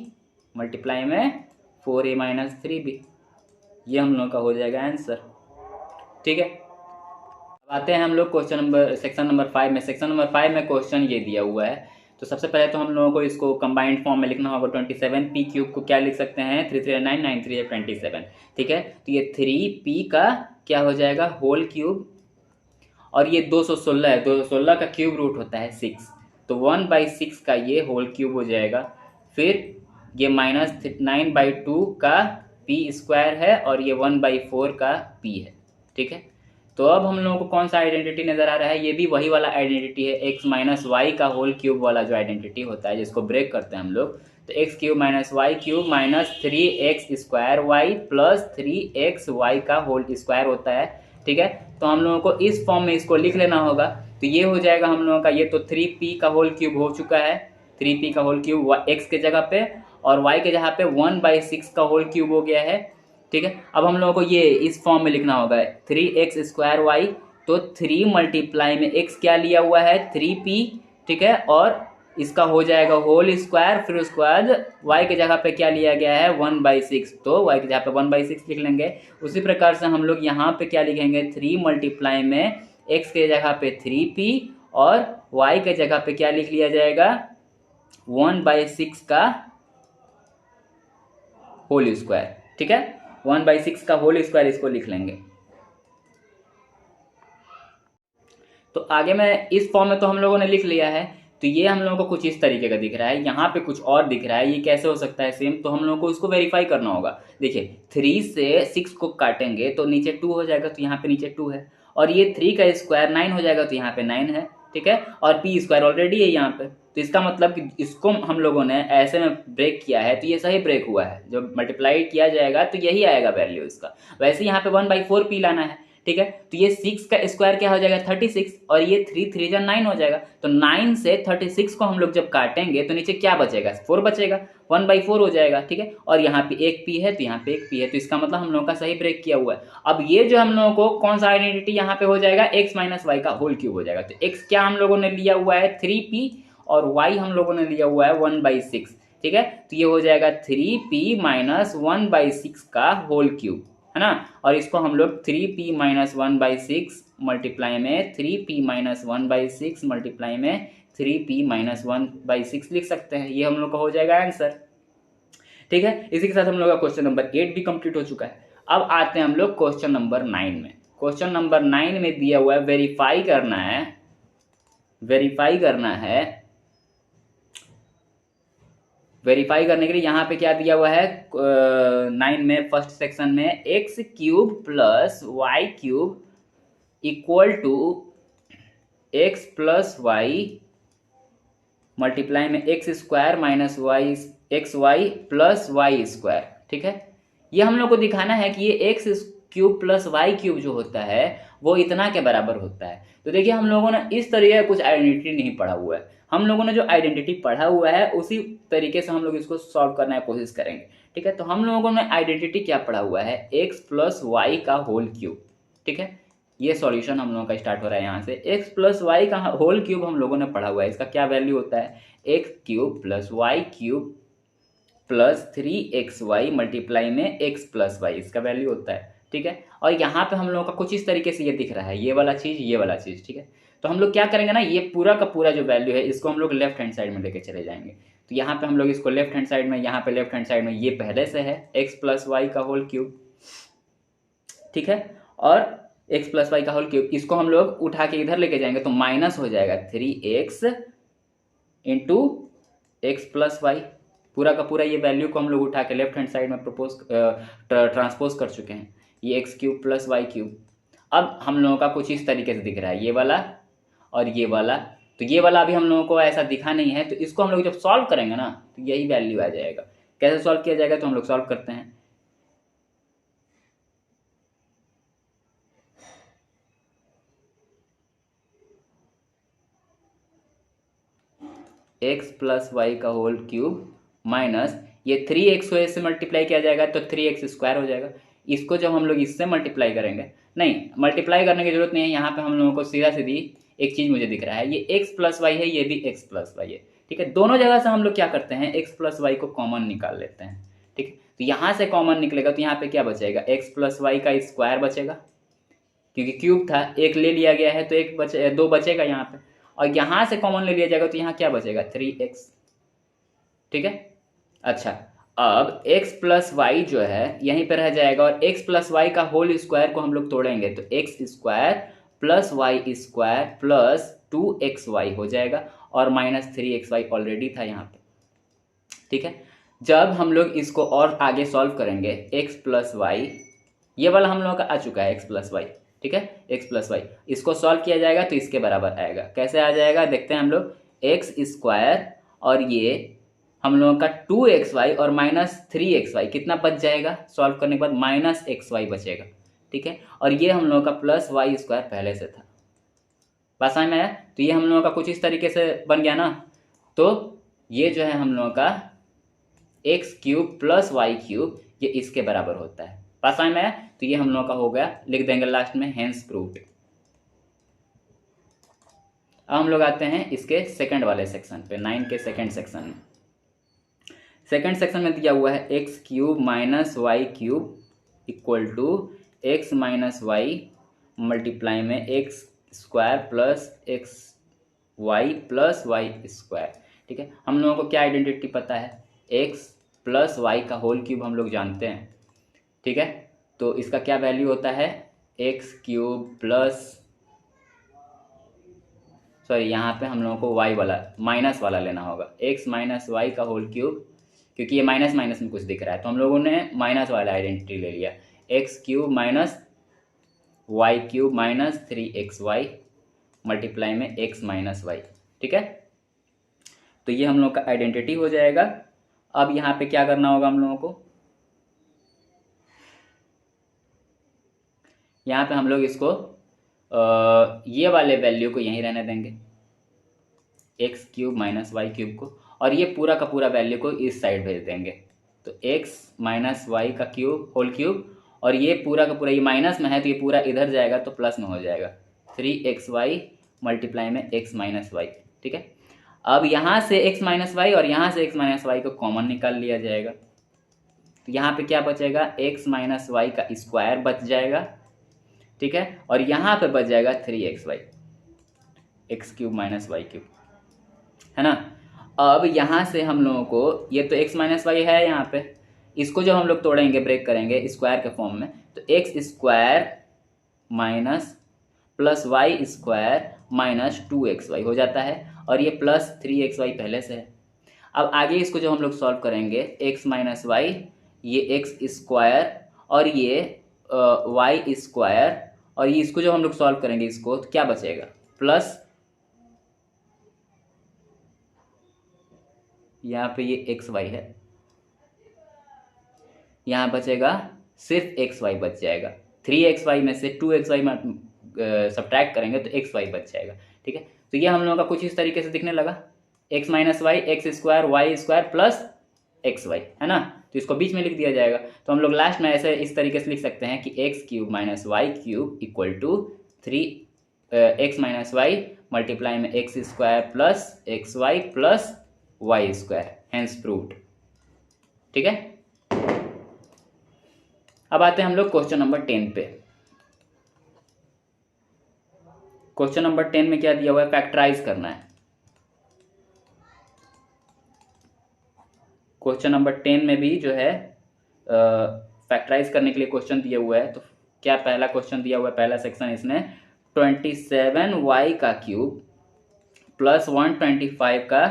multiply में 4a माइनस 3b, ये हम लोग का हो जाएगा आंसर। ठीक है, अब आते हैं हम लोग सेक्शन नंबर 5 में। सेक्शन नंबर 5 में क्वेश्चन ये दिया हुआ है। तो सबसे पहले तो हम लोगों को इसको कंबाइंड फॉर्म में लिखना होगा। 27p क्यूब को क्या लिख सकते हैं 3 3 9 9 3 27। ठीक है, तो ये 3p का क्या हो जाएगा होल क्यूब, और ये 216 है, 216 का क्यूब रूट होता है 6, तो 1/6 का ये होल क्यूब हो जाएगा। फिर ये -9/2 का p स्क्वायर है और ये 1/4 का p है। ठीक है, तो अब हम लोगों को कौन सा आइडेंटिटी नज़र आ रहा है, ये भी वही वाला आइडेंटिटी है, x माइनस वाई का होल क्यूब वाला जो आइडेंटिटी होता है जिसको ब्रेक करते हैं हम लोग। तो x cube minus Y cube minus 3x square y plus 3x y का होल स्क्वायर होता है। ठीक है, तो हम लोगों को इस फॉर्म में इसको लिख लेना होगा। तो ये हो जाएगा हम लोगों का, ये तो 3p का होल क्यूब हो चुका है, 3p का होल क्यूब x के जगह पे, और y के जगह पे 1/6 का होल क्यूब हो गया है। ठीक है, अब हम लोगों को ये इस फॉर्म में लिखना होगा 3x स्क्वायर वाई, तो 3 मल्टीप्लाई में x क्या लिया हुआ है 3p। ठीक है, और इसका हो जाएगा होल स्क्वायर, फिर उसके बाद y के जगह पे क्या लिया गया है 1/6, तो y की जगह पे 1/6 लिख लेंगे। उसी प्रकार से हम लोग यहाँ पे क्या लिखेंगे 3 मल्टीप्लाई में x के जगह पे 3p और y के जगह पे क्या लिख लिया जाएगा 1/6 का होल स्क्वायर। ठीक है, 1/6 का होल स्क्वायर इसको लिख लेंगे। तो आगे में इस फॉर्म में तो हम लोगों ने लिख लिया है। तो ये हम लोगों को कुछ इस तरीके का दिख रहा है, यहाँ पे कुछ और दिख रहा है, ये कैसे हो सकता है सेम, तो हम लोगों को इसको वेरीफाई करना होगा। देखिए 3 से 6 को काटेंगे तो नीचे 2 हो जाएगा, तो यहाँ पे नीचे 2 है, और ये 3 का स्क्वायर 9 हो जाएगा, तो यहाँ पे 9 है। ठीक है, और p स्क्वायर ऑलरेडी है यहाँ पे, तो इसका मतलब कि इसको हम लोगों ने ऐसे में ब्रेक किया है, तो ये सही ब्रेक हुआ है। जब मल्टीप्लाई किया जाएगा तो यही आएगा वैल्यू इसका। वैसे यहाँ पे 1/4 p लाना है। ठीक है, तो ये 6 का स्क्वायर क्या हो जाएगा 36, और ये 3 3 जा 9 हो जाएगा, तो 9 से 36 को हम लोग जब काटेंगे तो नीचे क्या बचेगा 4 बचेगा, 1/4 हो जाएगा। ठीक है, और यहाँ पे एक p है तो यहाँ पे एक p है, तो इसका मतलब हम लोगों का सही ब्रेक किया हुआ है। अब ये जो हम लोगों को कौन सा आइडेंटिटी यहाँ पे हो जाएगा x माइनस वाई का होल क्यूब हो जाएगा। तो x क्या हम लोगों ने लिया हुआ है 3p और y हम लोगों ने लिया हुआ है 1/6। ठीक है, तो ये हो जाएगा 3p माइनस 1/6 का होल क्यूब, है ना। और इसको हम लोग 3p माइनस 1/6 मल्टीप्लाई में 3p माइनस 1/6 मल्टीप्लाई में 3p माइनस 1/6 लिख सकते हैं। ये हम लोग का हो जाएगा आंसर। ठीक है, इसी के साथ हम लोग का क्वेश्चन नंबर 8 भी कंप्लीट हो चुका है। अब आते हैं हम लोग क्वेश्चन नंबर 9 में। क्वेश्चन नंबर 9 में दिया हुआ है वेरीफाई करना है, वेरीफाई करने के लिए यहाँ पे क्या दिया हुआ है 9 में फर्स्ट सेक्शन में x cube plus Y cube equal to x plus y multiply में x square minus y x y plus y square. ठीक है, ये हम लोग को दिखाना है कि ये x cube plus Y cube जो होता है वो इतना के बराबर होता है। तो देखिए हम लोगों ने इस तरीके का कुछ आइडेंटिटी नहीं पढ़ा हुआ है, हम लोगों ने जो आइडेंटिटी पढ़ा हुआ है उसी तरीके से हम लोग इसको सॉल्व करने की कोशिश करेंगे। ठीक है, तो हम लोगों ने आइडेंटिटी क्या पढ़ा हुआ है x प्लस वाई का होल क्यूब। ठीक है, ये सॉल्यूशन हम लोगों का स्टार्ट हो रहा है यहाँ से। x प्लस वाई का होल क्यूब हम लोगों ने पढ़ा हुआ है, इसका क्या वैल्यू होता है x cube plus Y cube plus 3xy multiply में x प्लस वाई, इसका वैल्यू होता है। ठीक है, और यहाँ पे हम लोगों का कुछ इस तरीके से ये दिख रहा है, ये वाला चीज़ ये वाला चीज़। ठीक है, तो हम लोग क्या करेंगे ना, ये पूरा का पूरा जो वैल्यू है इसको हम लोग लेफ्ट हैंड साइड में लेके चले जाएंगे। तो यहाँ पे हम लोग इसको लेफ्ट हैंड साइड में, यहाँ पे लेफ्ट हैंड साइड में ये पहले से है x प्लस वाई का होल क्यूब। ठीक है, और x प्लस वाई का होल क्यूब इसको हम लोग उठा के इधर लेके जाएंगे तो माइनस हो जाएगा 3x into x plus Y. पूरा का पूरा ये वैल्यू को हम लोग उठा के लेफ्ट हैंड साइड में ट्रांसपोज कर चुके हैं, ये x cube plus Y cube. अब हम लोगों का कुछ इस तरीके से दिख रहा है, ये वाला और ये वाला। तो ये वाला अभी हम लोगों को ऐसा दिखा नहीं है, तो इसको हम लोग जब सॉल्व करेंगे ना तो यही वैल्यू आ जाएगा। कैसे सॉल्व किया जाएगा तो हम लोग सॉल्व करते हैं। एक्स प्लस वाई का होल क्यूब माइनस ये 3x को इससे मल्टीप्लाई किया जाएगा तो 3x स्क्वायर हो जाएगा। इसको जब हम लोग इससे मल्टीप्लाई करेंगे, नहीं मल्टीप्लाई करने की जरूरत नहीं है, यहाँ पे हम लोगों को सीधा सीधी एक चीज़ मुझे दिख रहा है, ये x प्लस वाई है, ये भी x प्लस वाई है। ठीक है, दोनों जगह से हम लोग क्या करते हैं, x प्लस वाई को कॉमन निकाल लेते हैं। ठीक है, तो यहाँ से कॉमन निकलेगा तो यहाँ पे क्या बचेगा, x प्लस वाई का स्क्वायर बचेगा, क्योंकि क्यूब था, एक ले लिया गया है तो एक बचे, दो बचेगा यहाँ पे, और यहाँ से कॉमन ले लिया जाएगा तो यहाँ क्या बचेगा 3x। ठीक है, अच्छा अब x प्लस वाई जो है यहीं पर रह जाएगा, और x प्लस वाई का होल स्क्वायर को हम लोग तोड़ेंगे तो x square plus y square plus 2xy हो जाएगा, और माइनस 3xy ऑलरेडी था यहाँ पे। ठीक है, जब हम लोग इसको और आगे सॉल्व करेंगे, x प्लस वाई, ये वाला हम लोगों का आ चुका है x प्लस वाई। ठीक है, x प्लस वाई, इसको सॉल्व किया जाएगा तो इसके बराबर आएगा। कैसे आ जाएगा देखते हैं हम लोग, x स्क्वायर और ये हम लोगों का 2xy और माइनस 3xy कितना बच जाएगा, सॉल्व करने के बाद माइनस xy बचेगा। ठीक है, और ये हम लोगों का प्लस वाई स्क्वायर पहले से था। बात समझ में आया, तो ये हम लोगों का कुछ इस तरीके से बन गया ना, तो ये जो है हम लोगों का x cube plus Y cube, ये इसके बराबर होता है। बात समझ में आया, तो ये हम लोगों का हो गया, लिख देंगे लास्ट में हेंस प्रूव्ड। अब हम लोग आते हैं इसके सेकंड वाले सेक्शन पे, 9 के सेकंड सेक्शन में। सेकंड सेक्शन में दिया हुआ है x cube minus Y cube equal to x minus y multiply में x square plus x y plus y square. ठीक है, हम लोगों को क्या आइडेंटिटी पता है, एक्स प्लस वाई का होल क्यूब हम लोग जानते हैं। ठीक है, तो इसका क्या वैल्यू होता है, एक्स क्यूब प्लस, सॉरी यहाँ पे हम लोगों को वाई वाला माइनस वाला लेना होगा, एक्स माइनस वाई का होल क्यूब, क्योंकि ये माइनस माइनस में कुछ दिख रहा है तो हम लोगों ने माइनस वाला आइडेंटिटी ले लिया, x cube minus Y cube minus 3xy multiply में एक्स माइनस वाई। ठीक है, तो ये हम लोग का आइडेंटिटी हो जाएगा। अब यहाँ पे क्या करना होगा हम लोगों को, यहाँ पे हम लोग इसको ये वाले वैल्यू को यहीं रहने देंगे, x cube minus Y cube को, और ये पूरा का पूरा वैल्यू को इस साइड भेज देंगे, तो एक्स माइनस वाई का क्यूब होल क्यूब, और ये पूरा का पूरा, ये माइनस में है तो ये पूरा इधर जाएगा तो प्लस में हो जाएगा, 3xy मल्टीप्लाई में x माइनस वाई। ठीक है, अब यहाँ से x माइनस वाई और यहाँ से x माइनस वाई को कॉमन निकाल लिया जाएगा, तो यहाँ पे क्या बचेगा, x माइनस वाई का स्क्वायर बच जाएगा। ठीक है, और यहाँ पे बच जाएगा 3xy, x cube minus Y cube, है ना। अब यहाँ से हम लोगों को, ये तो x माइनस वाई है यहाँ पे, इसको जब हम लोग तोड़ेंगे, ब्रेक करेंगे स्क्वायर के फॉर्म में, तो x square minus plus y square minus 2xy हो जाता है, और ये प्लस 3xy पहले से है। अब आगे इसको जब हम लोग सॉल्व करेंगे, x माइनस वाई, ये एक्स स्क्वायर और ये वाई स्क्वायर, और ये इसको जब हम लोग सॉल्व करेंगे इसको, तो क्या बचेगा, प्लस यहाँ पे ये एक्स वाई है, यहाँ बचेगा सिर्फ एक्स वाई बच जाएगा, 3xy में से 2xy में सब्ट्रैक्ट करेंगे तो xy बच जाएगा। ठीक है, तो ये हम लोगों का कुछ इस तरीके से दिखने लगा, x minus y x square y square plus x y, है ना, तो इसको बीच में लिख दिया जाएगा। तो हम लोग लास्ट में ऐसे इस तरीके से लिख सकते हैं कि x cube minus Y cube equal to 3x minus y multiply में x square plus x y plus y square, hence proved. ठीक है, अब आते हैं हम लोग क्वेश्चन नंबर 10 पे। क्वेश्चन नंबर 10 में क्या दिया हुआ है, फैक्टराइज करना है। क्वेश्चन नंबर 10 में भी जो है फैक्टराइज करने के लिए क्वेश्चन दिया हुआ है। तो क्या पहला क्वेश्चन दिया हुआ है, पहला सेक्शन इसने 27y का क्यूब प्लस 125 का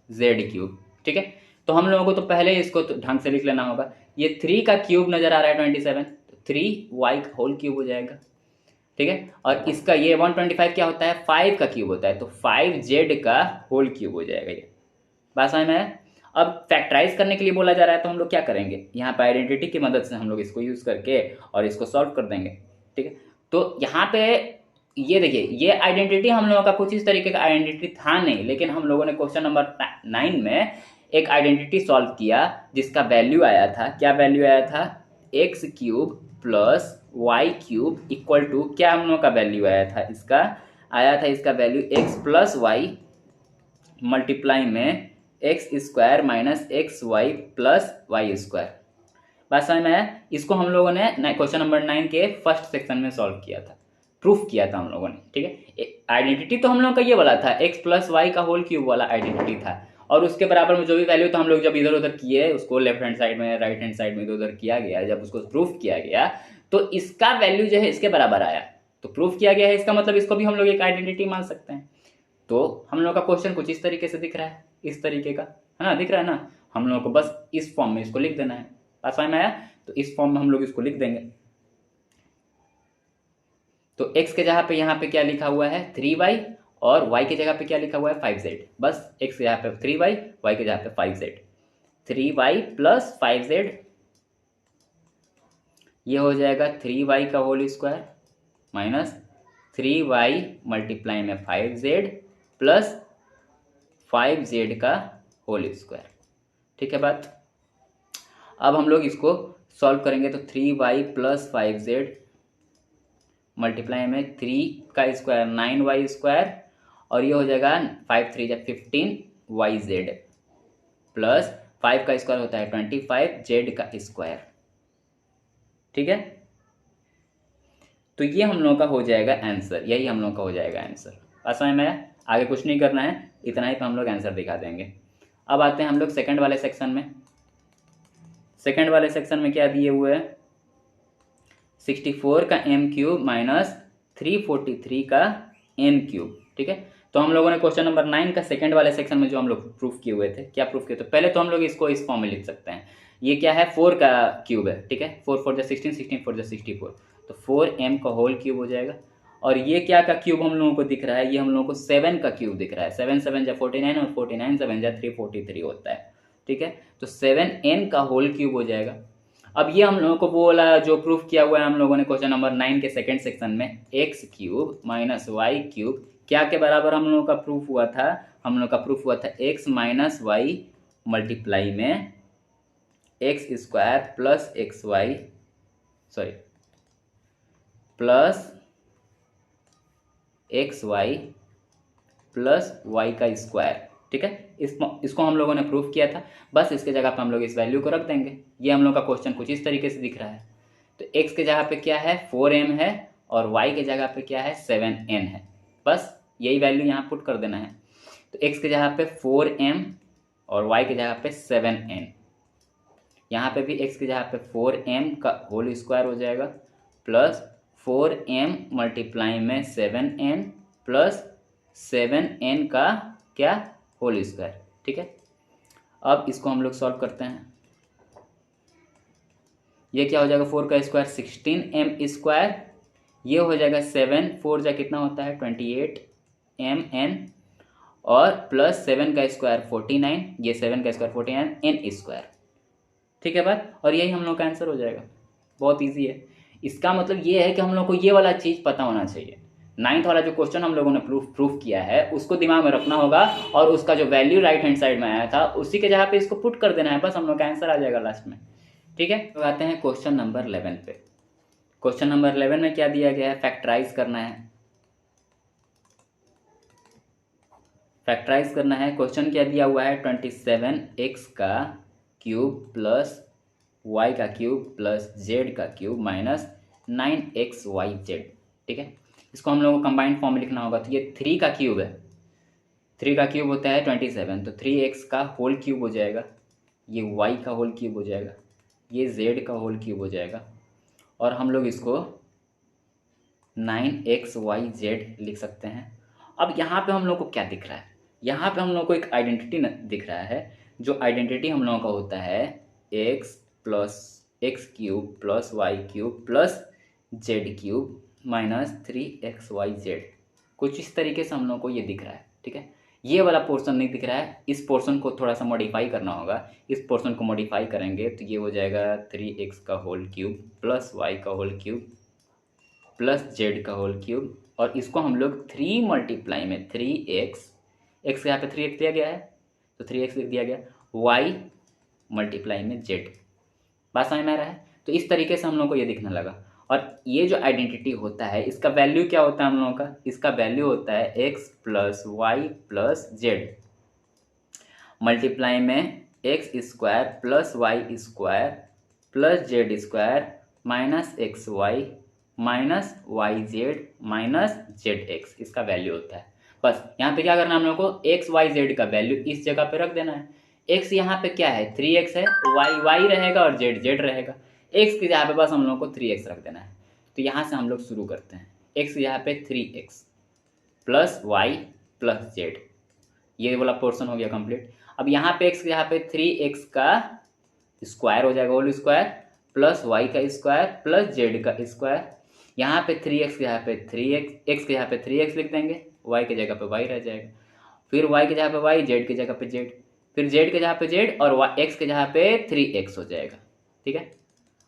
z क्यूब। ठीक है, तो हम लोगों को तो पहले इसको तो ढंग से लिख लेना होगा, ये 3 का क्यूब नजर आ रहा है 27, तो 3y का होल क्यूब हो जाएगा। ठीक है, और इसका ये 125 क्या होता है, 5 का क्यूब होता है, तो 5z का होल क्यूब हो जाएगा। ये बात समझ में है। अब फैक्टराइज करने के लिए बोला जा रहा है तो हम लोग क्या करेंगे, यहाँ पे आइडेंटिटी की मदद से हम लोग इसको यूज करके और इसको सॉल्व कर देंगे। ठीक है, तो यहाँ पे ये देखिए, ये आइडेंटिटी हम लोगों का कुछ इस तरीके का आइडेंटिटी था नहीं, लेकिन हम लोगों ने क्वेश्चन नंबर 9 में एक आइडेंटिटी सॉल्व किया जिसका वैल्यू आया था, क्या वैल्यू आया था, x cube plus Y cube equal to, क्या हम लोगों का वैल्यू आया था, इसका आया था इसका value x plus y multiply में x square minus x y plus y square. बात समझ में आया? इसको हम लोगों ने क्वेश्चन नंबर 9 के फर्स्ट सेक्शन में सॉल्व किया था, प्रूफ किया था हम लोगों ने, ठीक है। आइडेंटिटी तो हम लोगों का ये वाला था, एक्स प्लस वाई का होल क्यूब वाला आइडेंटिटी था, और उसके बराबर में जो भी वैल्यू था हम लोग जब इधर उधर किए उसको, लेफ्ट हैंड साइड में राइट हैंड साइड में इधर उधर किया गया, जब उसको प्रूफ किया गया तो इसका वैल्यू जो है इसके बराबर आया, तो प्रूफ किया गया है, इसका मतलब इसको भी हम लोग एक आइडेंटिटी मान सकते हैं। तो हम लोग का क्वेश्चन कुछ इस तरीके से दिख रहा है, इस तरीके का है ना, दिख रहा है ना। हम लोगों को बस इस फॉर्म में इसको लिख देना है, बात समझ में आया? तो इस फॉर्म में हम लोग इसको लिख देंगे। तो x के जगह पे यहाँ पे क्या लिखा हुआ है 3y, और y के जगह पे क्या लिखा हुआ है 5z। बस x के जगह पे 3y, y के जगह पे 5z। 3y प्लस 5z, ये हो जाएगा 3y का whole square minus 3y multiply में 5z प्लस 5z का होल स्क्वायर। ठीक है बात? अब हम लोग इसको सॉल्व करेंगे तो 3y प्लस 5z मल्टीप्लाई में 3 का स्क्वायर 9y स्क्वायर, और ये हो जाएगा 5 3 जा 15yz प्लस 5 का स्क्वायर होता है 25z का स्क्वायर। ठीक है, तो ये हम लोगों का हो जाएगा आंसर, यही हम लोगों का हो जाएगा आंसर। समझ में? आगे कुछ नहीं करना है, इतना ही तो हम लोग आंसर दिखा देंगे। अब आते हैं हम लोग सेकंड वाले सेक्शन में। सेकंड वाले सेक्शन में क्या दिए हुए हैं, 64 का m क्यूब माइनस 343 का n क्यूब। ठीक है, तो हम लोगों ने क्वेश्चन नंबर 9 का सेकंड वाले सेक्शन में जो हम लोग प्रूफ किए हुए थे, क्या प्रूफ किए थे, पहले तो हम लोग इसको इस फॉर्म में लिख सकते हैं। ये क्या है 4 का क्यूब है, ठीक है, 4 4 जा 16, 16 4 जा 64, तो 4m का होल क्यूब हो जाएगा। और ये क्या का क्यूब हम लोगों को दिख रहा है, ये हम लोगों को 7 का क्यूब दिख रहा है, 7 7 जा 49 और 49 7 जा 343 होता है। ठीक है, तो 7n का होल क्यूब हो जाएगा। अब ये हम लोगों को वो वाला जो प्रूफ किया हुआ है हम लोगों ने क्वेश्चन नंबर 9 के सेकंड सेक्शन में, x cube minus Y cube, क्या के बराबर हम लोगों का प्रूफ हुआ था, हम लोग का प्रूफ हुआ था एक्स माइनस वाई मल्टीप्लाई में x square plus x y, sorry plus x y plus Y का स्क्वायर। ठीक है, इसको हम लोगों ने प्रूफ किया था, बस इसके जगह पे हम लोग इस वैल्यू को रख देंगे। ये हम लोग का क्वेश्चन कुछ इस तरीके से दिख रहा है। तो x के जगह पे क्या है 4m है, और y के जगह पे क्या है 7n है, बस यही वैल्यू यहाँ पुट कर देना है। तो x के जगह पे 4m और y के जगह पे 7n, यहाँ पे भी x के जगह पे 4m का होल स्क्वायर हो जाएगा प्लस 4m मल्टीप्लाई में 7n प्लस 7n का क्या होल स्क्वायर। ठीक है, अब इसको हम लोग सॉल्व करते हैं। ये क्या हो जाएगा 4 का स्क्वायर 16m स्क्वायर, ये हो जाएगा 7 4 जा कितना होता है 28mn, और प्लस 7 का स्क्वायर 49, ये 7 का स्क्वायर 49 n स्क्वायर। ठीक है बात, और यही हम लोग का आंसर हो जाएगा। बहुत इजी है। इसका मतलब ये है कि हम लोग को ये वाला चीज़ पता होना चाहिए। 9th वाला जो क्वेश्चन हम लोगों ने प्रूफ किया है उसको दिमाग में रखना होगा, और उसका जो वैल्यू राइट हैंड साइड में आया था उसी के जगह पे इसको पुट कर देना है, बस हम लोग का आंसर आ जाएगा लास्ट में। ठीक है, तो आते हैं क्वेश्चन नंबर 11 पे। क्वेश्चन नंबर 11 में क्या दिया गया है, फैक्टराइज करना है। फैक्टराइज करना है, क्वेश्चन क्या दिया हुआ है 27x का क्यूब प्लस y का क्यूब प्लस z का क्यूब माइनस 9xyz। ठीक है, इसको हम लोगों को कंबाइंड फॉर्म में लिखना होगा। तो ये 3 का क्यूब है, 3 का क्यूब होता है 27, तो 3x का होल क्यूब हो जाएगा, ये y का होल क्यूब हो जाएगा, ये z का होल क्यूब हो जाएगा, और हम लोग इसको 9xyz लिख सकते हैं। अब यहाँ पे हम लोग को क्या दिख रहा है, यहाँ पे हम लोग को एक आइडेंटिटी दिख रहा है, जो आइडेंटिटी हम लोगों का होता है x plus x cube plus Y cube plus z cube minus 3xyz। कुछ इस तरीके से हम लोग को ये दिख रहा है। ठीक है, ये वाला पोर्शन नहीं दिख रहा है, इस पोर्शन को थोड़ा सा मॉडिफाई करना होगा। इस पोर्शन को मॉडिफाई करेंगे तो ये हो जाएगा 3x का होल क्यूब प्लस वाई का होल क्यूब प्लस जेड का होल क्यूब और इसको हम लोग 3 मल्टीप्लाई में 3x, x के यहाँ पे 3x दिया गया है तो 3x लिख दिया गया, y मल्टीप्लाई में z। बात समझ में आ रहा है? तो इस तरीके से हम लोग को ये दिखने लगा। और ये जो आइडेंटिटी होता है इसका वैल्यू क्या होता है हम लोगों का? इसका वैल्यू होता है x plus y plus z multiply में x square plus y square plus z square minus x y minus y z minus z x, इसका वैल्यू होता है। बस यहाँ पे क्या करना है हम लोग को? एक्स वाई जेड का वैल्यू इस जगह पे रख देना है। एक्स यहाँ पे क्या है? 3x है, वाई वाई रहेगा और जेड जेड रहेगा। एक्स की जगह पे बस हम लोग को 3x रख देना है। तो यहाँ से हम लोग शुरू करते हैं। एक्स यहाँ पे 3x plus y plus Z, ये वाला पोर्शन हो गया कंप्लीट। अब यहाँ पे एक्स यहाँ पे 3x का स्क्वायर हो जाएगा, होल स्क्वायर प्लस वाई का स्क्वायर प्लस जेड का स्क्वायर। यहाँ पे 3x के यहाँ पे 3x, x के यहाँ पे 3x लिख देंगे, y की जगह पे y रह जाएगा, फिर y की जगह पे y, z की जगह पे z, फिर z की जगह पे z और x की जगह पे 3x हो जाएगा। ठीक है,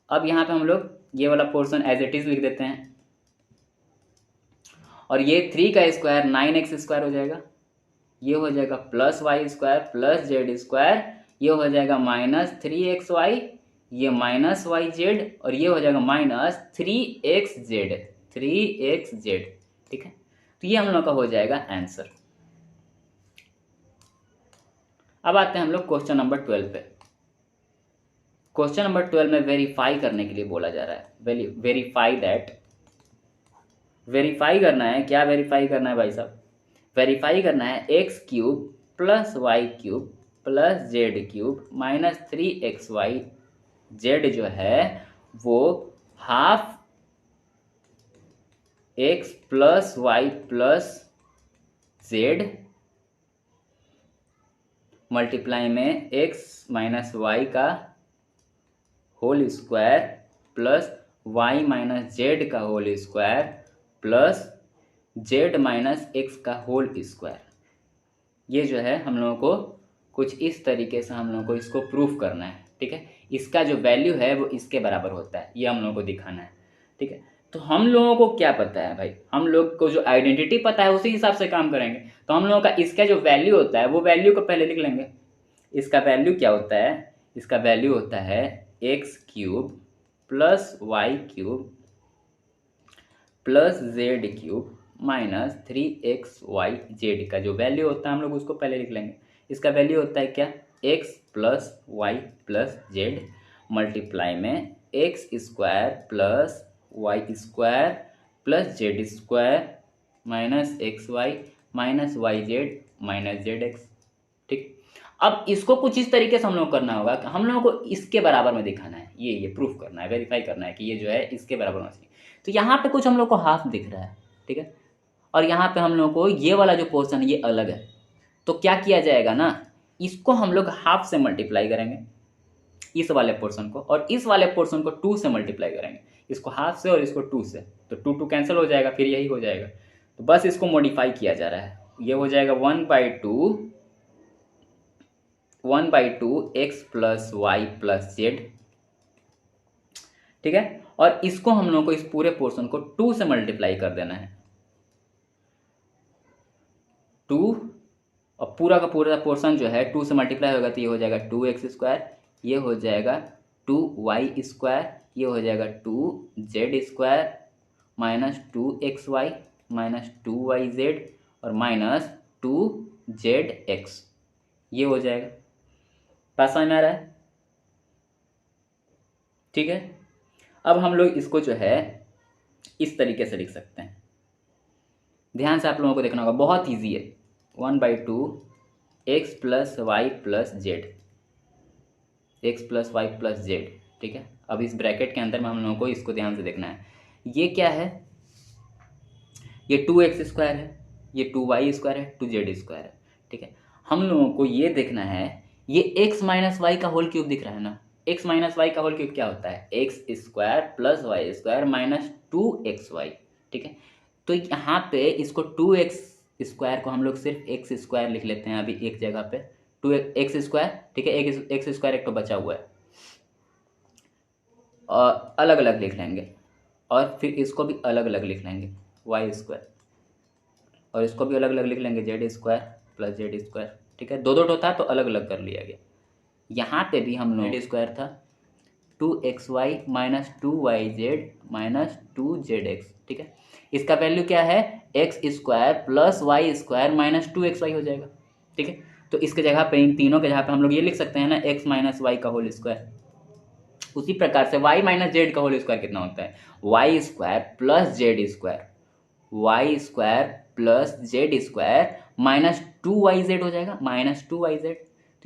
अब यहाँ पे हम लोग ये वाला पोर्शन एज इट इज लिख देते हैं और ये 3 का स्क्वायर 9x स्क्वायर हो जाएगा, ये हो जाएगा plus y square plus z square, ये हो जाएगा माइनस 3xy, ये माइनस वाई जेड और ये हो जाएगा माइनस 3xz, 3xz। ठीक है, तो ये हम लोग का हो जाएगा आंसर। अब आते हैं हम लोग क्वेश्चन नंबर 12 पे। क्वेश्चन नंबर 12 में वेरीफाई करने के लिए बोला जा रहा है, वेरीफाई दैट, वेरीफाई करना है। क्या वेरीफाई करना है भाई साहब? वेरीफाई करना है x cube plus Y cube plus z cube minus 3xy Z जो है वो half x plus y plus z multiply में एक्स माइनस वाई का whole square plus Y minus z का whole square plus Z minus x का whole square. ये जो है हम लोगों को कुछ इस तरीके से हम लोगों को इसको प्रूफ करना है। ठीक है, इसका जो वैल्यू है वो इसके बराबर होता है, ये हम लोगों को दिखाना है। ठीक है, तो हम लोगों को क्या पता है भाई? हम लोग को जो आइडेंटिटी पता है उसी हिसाब से काम करेंगे। तो हम लोगों का इसका जो वैल्यू होता है वो वैल्यू को पहले लिख लेंगे। इसका वैल्यू क्या होता है? इसका वैल्यू होता है x cube plus Y cube plus z cube minus 3xy z का जो वैल्यू होता है हम लोग उसको पहले लिख लेंगे। इसका वैल्यू होता है क्या? x plus y plus z multiply में x square plus y square plus z square minus x y minus y z minus z x. ठीक, अब इसको कुछ इस तरीके से हम लोग करना होगा कि हम लोगों को इसके बराबर में दिखाना है, ये प्रूफ करना है, वेरीफाई करना है कि ये जो है इसके बराबर होना चाहिए। तो यहाँ पे कुछ हम लोग को हाफ दिख रहा है। ठीक है, और यहाँ पे हम लोग को ये वाला जो पोर्शन है ये अलग है। तो क्या किया जाएगा ना, इसको हम लोग हाफ से मल्टीप्लाई करेंगे इस वाले पोर्शन को, और इस वाले पोर्शन को 2 से मल्टीप्लाई करेंगे, इसको हाफ से और इसको 2 से, तो 2 2 कैंसिल हो जाएगा, फिर यही हो जाएगा। तो बस इसको मॉडिफाई किया जा रहा है, ये हो जाएगा 1/2 x plus y plus z. ठीक है, और इसको हम लोगों को इस पूरे पोर्शन को 2 से मल्टीप्लाई कर देना है, 2, और पूरा का पूरा पोर्शन जो है 2 से मल्टीप्लाई होगा तो ये हो जाएगा 2x स्क्वायर, ये हो जाएगा 2y स्क्वायर, ये हो जाएगा 2z square minus 2xy minus 2yz और माइनस 2zx, ये हो जाएगा। बात समझ में आ रहा है? ठीक है, अब हम लोग इसको जो है इस तरीके से लिख सकते हैं। ध्यान से आप लोगों को देखना होगा, बहुत ईजी है। 1/2 x plus y plus z, x plus y plus z. ठीक है, अब इस ब्रैकेट के अंदर में हम लोगों को इसको ध्यान से देखना है। ये क्या है? ये 2x स्क्वायर है, ये 2y स्क्वायर है, 2z स्क्वायर है। ठीक है, हम लोगों को ये देखना है, ये x माइनस वाई का होल क्यूब दिख रहा है ना, x माइनस वाई का होल क्यूब क्या होता है? X square plus y square minus 2xy। ठीक है, तो यहाँ पे इसको 2x स्क्वायर को हम लोग सिर्फ x स्क्वायर लिख लेते हैं अभी एक जगह पे, 2x स्क्वायर। ठीक है, एक एक्स स्क्वायर एक तो बचा हुआ है, और अलग अलग लिख लेंगे, और फिर इसको भी अलग अलग लिख लेंगे y स्क्वायर। और इसको भी अलग अलग लिख लेंगे, Z square plus z square, ठीक है। दो दो था तो अलग अलग कर लिया गया। यहाँ पे भी हम लोग जेड स्क्वायर था 2xy minus 2yz minus 2zx, ठीक है। इसका वैल्यू क्या है, x square plus y square minus 2xy हो जाएगा, ठीक है। तो इसके जगह पे, इन तीनों के जगह पे हम लोग ये लिख सकते हैं ना, x माइनस वाई का होल स्क्वायर। उसी प्रकार से y माइनस जेड का होल स्क्वायर कितना होता है, y square plus z square, y square plus z square minus 2yz हो जाएगा, माइनस 2yz।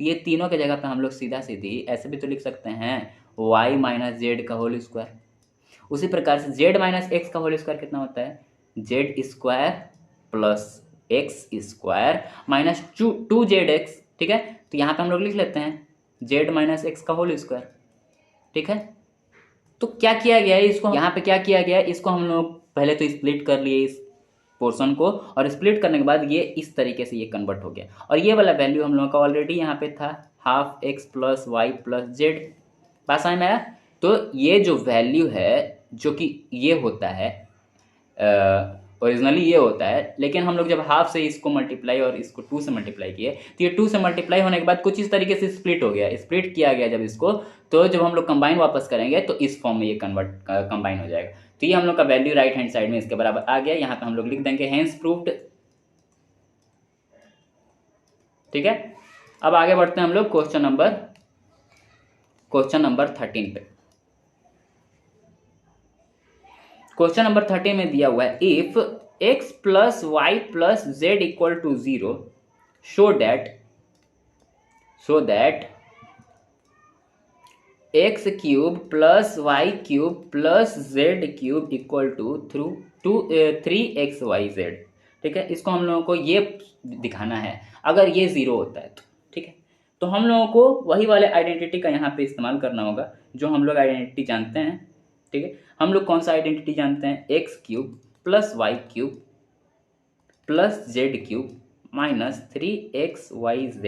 तो ये तीनों के जगह पे हम लोग सीधा सीधी ऐसे भी तो लिख सकते हैं, y माइनस जेड का होल स्क्वायर। उसी प्रकार से z माइनस एक्स का होल स्क्वायर कितना होता है, Z square plus x square minus 2zx, ठीक है। तो यहाँ पे हम लोग लिख लेते हैं z माइनस एक्स का होल स्क्वायर, ठीक है। तो क्या किया गया है, इसको यहाँ पे क्या किया गया है, इसको हम लोग पहले तो स्प्लिट कर लिए इस पोर्शन को, और स्प्लिट करने के बाद ये इस तरीके से ये कन्वर्ट हो गया। और ये वाला वैल्यू हम लोगों का ऑलरेडी यहाँ पे था, half x plus y plus z. बात समझ में आया। तो ये जो वैल्यू है, जो कि ये होता है ओरिजिनली ये होता है, लेकिन हम लोग जब हाफ से इसको मल्टीप्लाई और इसको 2 से मल्टीप्लाई किए, तो ये 2 से मल्टीप्लाई होने के बाद कुछ इस तरीके से स्प्लिट हो गया। स्प्लिट किया गया जब इसको, तो जब हम लोग कंबाइन वापस करेंगे तो इस फॉर्म में ये कंबाइन हो जाएगा। तो ये हम लोग का वैल्यू राइट हैंड साइड में इसके बराबर आ गया। यहाँ पे हम लोग लिख देंगे हेंस प्रूव्ड, ठीक है। अब आगे बढ़ते हैं हम लोग क्वेश्चन नंबर 13 पे। क्वेश्चन नंबर 13 में दिया हुआ है, if x plus y plus z equal to 0 show that x cube plus Y cube plus z cube equal to 3xyz, ठीक है। इसको हम लोगों को ये दिखाना है अगर ये 0 होता है तो, ठीक है। तो हम लोगों को वही वाले आइडेंटिटी का यहाँ पे इस्तेमाल करना होगा जो हम लोग आइडेंटिटी जानते हैं, ठीक है। हम लोग कौन सा आइडेंटिटी जानते हैं, x cube plus Y cube plus z cube minus 3xyz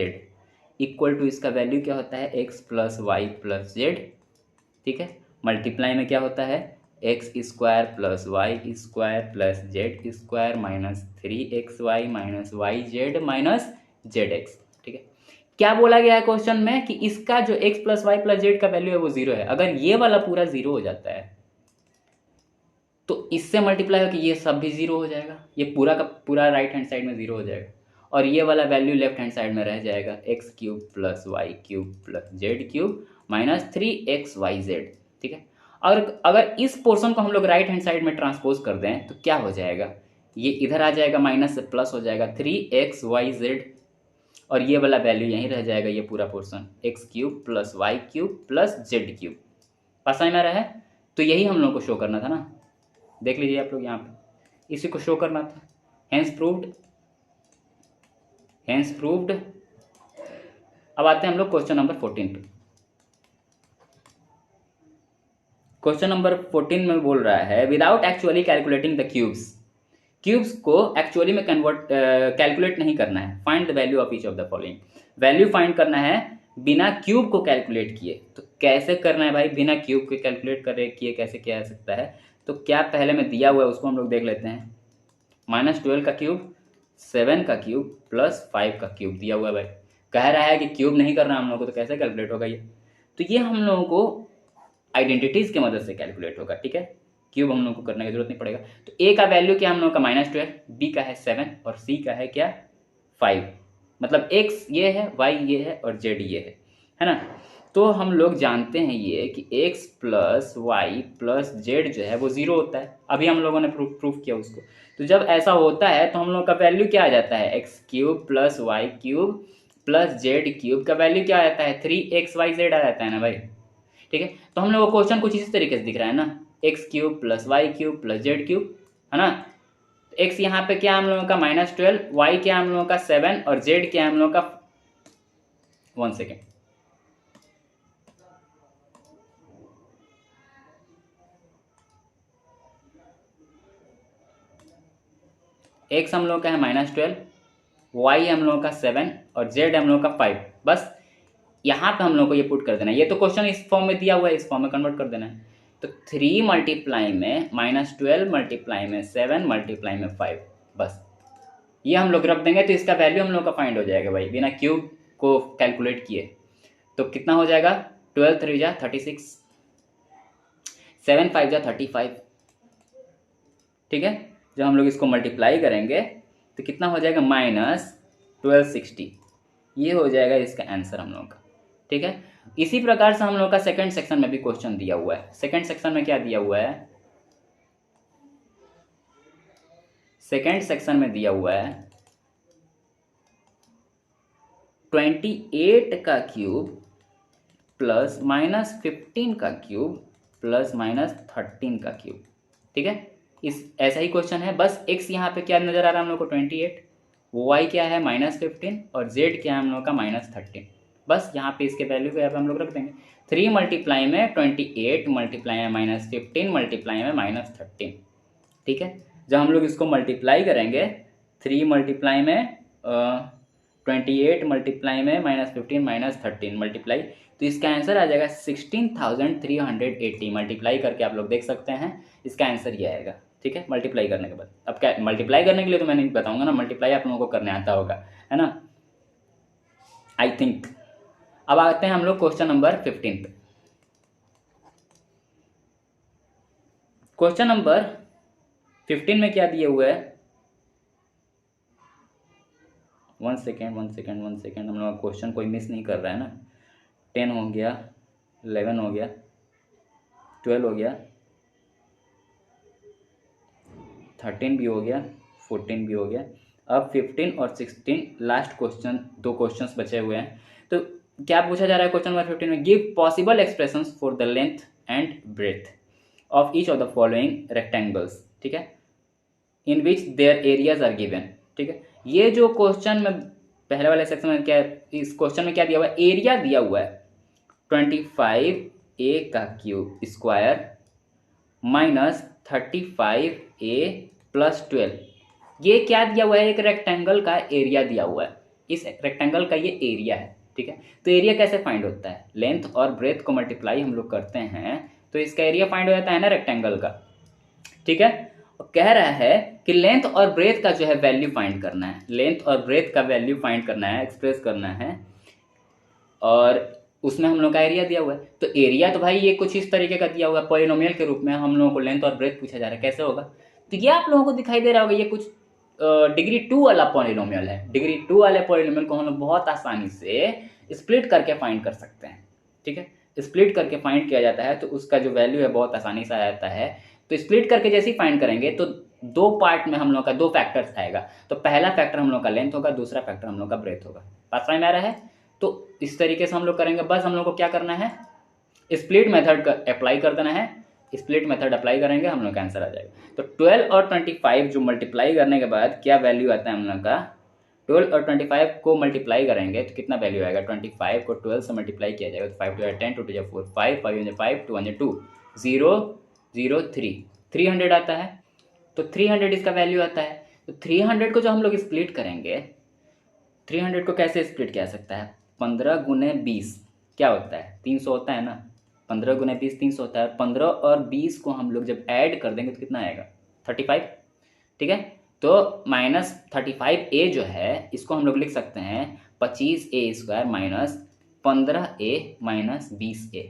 equal to, इसका वैल्यू क्या होता है, x plus y plus z, ठीक है। मल्टीप्लाई में क्या होता है, x square plus y square plus z square minus 3xy minus y z minus z x, ठीक है। क्या बोला गया है क्वेश्चन में कि इसका जो x plus y plus z का वैल्यू है वो 0 है। अगर ये वाला पूरा 0 हो जाता है तो इससे मल्टीप्लाई होकर ये सब भी 0 हो जाएगा, ये पूरा का पूरा राइट हैंड साइड में 0 हो जाएगा, और ये वाला वैल्यू लेफ्ट हैंड साइड में रह जाएगा, x cube plus Y cube plus z cube minus 3xyz, ठीक है। और अगर इस पोर्शन को हम लोग राइट हैंड साइड में ट्रांसपोज कर दें तो क्या हो जाएगा, ये इधर आ जाएगा, माइनस से प्लस हो जाएगा 3xyz, और ये वाला वैल्यू यहीं रह जाएगा, ये पूरा portion x cube plus Y cube plus z cube. पास में आ रहा है। तो यही हम लोग को शो करना था ना, देख लीजिए आप लोग यहाँ पे, इसी को शो करना था। Hence proved. अब आते हैं हम लोग क्वेश्चन नंबर 14 पे। क्वेश्चन नंबर 14 में बोल रहा है, without actually calculating the cubes को एक्चुअली में कैलकुलेट नहीं करना है, find the value of each of the following. Value find करना है बिना क्यूब को कैलकुलेट किए। तो कैसे करना है भाई, बिना क्यूब के कैलकुलेट किए कैसे किया जा सकता है। तो क्या पहले में दिया हुआ है उसको हम लोग देख लेते हैं। -12 का क्यूब, 7 का क्यूब प्लस 5 का क्यूब दिया हुआ है भाई। कह रहा है कि क्यूब नहीं करना हम लोग को, तो कैसे कैलकुलेट होगा ये। तो ये हम लोगों को आइडेंटिटीज की मदद से कैलकुलेट होगा, ठीक है। क्यूब हम लोग को करने की जरूरत नहीं पड़ेगा। तो ए का वैल्यू क्या हम लोग का -12, बी का है 7 और सी का है क्या 5। मतलब एक्स ये है, वाई ये है और जेड ये है ना। तो हम लोग जानते हैं ये कि x plus y plus z जो है वो 0 होता है। अभी हम लोगों ने प्रूफ किया उसको। तो जब ऐसा होता है तो हम लोग का वैल्यू क्या आ जाता है, x cube plus Y cube plus z cube का वैल्यू क्या आ जाता है, 3xyz आ जाता है ना भाई, ठीक है। तो हम लोग को क्वेश्चन कुछ इसी तरीके से दिख रहा है ना, x cube plus Y cube plus z cube, है ना। एक्स यहाँ पे क्या हम लोगों का -12, वाई क्या हम लोगों का 7 और जेड क्या हम लोगों का 1 सेकेंड, एक्स हम लोग का है -12, वाई हम लोगों का 7 और जेड हम लोगों का 5। बस यहाँ पे हम लोग को ये पुट कर देना है। ये तो क्वेश्चन इस फॉर्म में दिया हुआ है, इस फॉर्म में कन्वर्ट कर देना है। तो 3 मल्टीप्लाई में -12 मल्टीप्लाई में 7 मल्टीप्लाई में 5, बस ये हम लोग रख देंगे तो इसका वैल्यू हम लोग का फाइंड हो जाएगा भाई, बिना क्यूब को कैलकुलेट किए। तो कितना हो जाएगा, 12 3 जा 36, 7 5 जा 35, ठीक है। जब हम लोग इसको मल्टीप्लाई करेंगे तो कितना हो जाएगा, -1260। ये हो जाएगा इसका आंसर हम लोग का, ठीक है। इसी प्रकार से हम लोग का सेकंड सेक्शन में भी क्वेश्चन दिया हुआ है। सेकंड सेक्शन में क्या दिया हुआ है, सेकंड सेक्शन में दिया हुआ है 28 का क्यूब प्लस -15 का क्यूब प्लस -13 का क्यूब, ठीक है। इस ऐसा ही क्वेश्चन है, बस x यहाँ पे क्या नज़र आ रहा है हम लोग को 28, y क्या है -15 और z क्या है हम लोग का -13। बस यहाँ पे इसके वैल्यू को यहाँ पे हम लोग रख देंगे। 3 मल्टीप्लाई में 28 मल्टीप्लाई में -15 मल्टीप्लाई में -13, ठीक है। जब हम लोग इसको मल्टीप्लाई करेंगे 3 मल्टीप्लाई में 28 मल्टीप्लाई में -15 -13 मल्टीप्लाई, तो इसका आंसर आ जाएगा 16,380। मल्टीप्लाई करके आप लोग देख सकते हैं, इसका आंसर ये आएगा, ठीक है। मल्टीप्लाई करने के बाद अब क्या, मल्टीप्लाई करने के लिए तो मैं नहीं बताऊंगा ना, मल्टीप्लाई आप लोगों को करने आता होगा, है ना, आई थिंक। अब आते हैं हम लोग क्वेश्चन नंबर 15 पे। क्वेश्चन नंबर 15 में क्या दिए हुए है, वन सेकेंड हम लोग क्वेश्चन कोई मिस नहीं कर रहा है ना। 10 हो गया, 11 हो गया, 12 हो गया, 13 भी हो गया, 14 भी हो गया। अब 15 और 16 लास्ट क्वेश्चन, 2 क्वेश्चंस बचे हुए हैं। तो क्या पूछा जा रहा है क्वेश्चन नंबर 15 में, give possible expressions for the length and breadth of each of the following rectangles, ठीक है, in which their areas are given, ठीक है। ये जो क्वेश्चन में पहले वाले सेक्शन में क्या, इस क्वेश्चन में क्या दिया हुआ है, एरिया दिया हुआ है 25a का क्यूब स्क्वायर -35a + 12। ये क्या दिया हुआ है, एक रेक्टेंगल का एरिया दिया हुआ है, इस रेक्टेंगल का ये एरिया है, ठीक है। तो एरिया कैसे फाइंड होता है, लेंथ और ब्रेथ को मल्टीप्लाई हम लोग करते हैं तो इसका एरिया फाइंड हो जाता है ना रेक्टेंगल का, ठीक है। और कह रहा है कि लेंथ और ब्रेथ का जो है वैल्यू फाइंड करना है, लेंथ और ब्रेथ का वैल्यू फाइंड करना है, एक्सप्रेस करना है, और उसमें हम लोग का एरिया दिया हुआ है। तो एरिया तो भाई ये कुछ इस तरीके का दिया हुआ है, पॉलिनोमियल के रूप में हम लोगों को लेंथ और ब्रेथ पूछा जा रहा है, कैसे होगा। तो ये आप लोगों को दिखाई दे रहा होगा, ये कुछ डिग्री 2 वाला पॉलिनोमियल है। डिग्री 2 वाले पॉलिनोमियल को हम लोग बहुत आसानी से स्प्लिट करके फाइंड कर सकते हैं, ठीक है। स्प्लिट करके फाइंड किया जाता है तो उसका जो वैल्यू है बहुत आसानी से आ जाता है। तो स्प्लिट करके जैसे ही फाइंड करेंगे तो 2 पार्ट में हम लोग का 2 फैक्टर्स आएगा। तो पहला फैक्टर हम लोग का लेंथ होगा, दूसरा फैक्टर हम लोग का ब्रेथ होगा। बात समझ में आ रहा है। तो इस तरीके से हम लोग करेंगे। बस हम लोग को क्या करना है, स्प्लिट मेथड अप्लाई कर देना है। स्प्लिट मेथड अप्लाई करेंगे हम लोग का आंसर आ जाएगा। तो 12 और 25 जो मल्टीप्लाई करने के बाद क्या वैल्यू आता है हम लोग का, 12 और 25 को मल्टीप्लाई करेंगे तो कितना वैल्यू आएगा, 25 को 12 से मल्टीप्लाई किया जाएगा तो 5 2 10 2 2 4 5 5 5 2 2 0 0 3 300 आता है। तो 300 इसका वैल्यू आता है। तो 300 को जो हम लोग स्प्लिट करेंगे, 300 को कैसे स्प्लिट किया सकता है, 15 गुने 20 क्या होता है, 300 होता है ना। 15 गुने 20 300 होता है। 15 और 20 को हम लोग जब ऐड कर देंगे तो कितना आएगा, 35, ठीक है। तो -35a जो है इसको हम लोग लिख सकते हैं 25a² - 15a - 20a।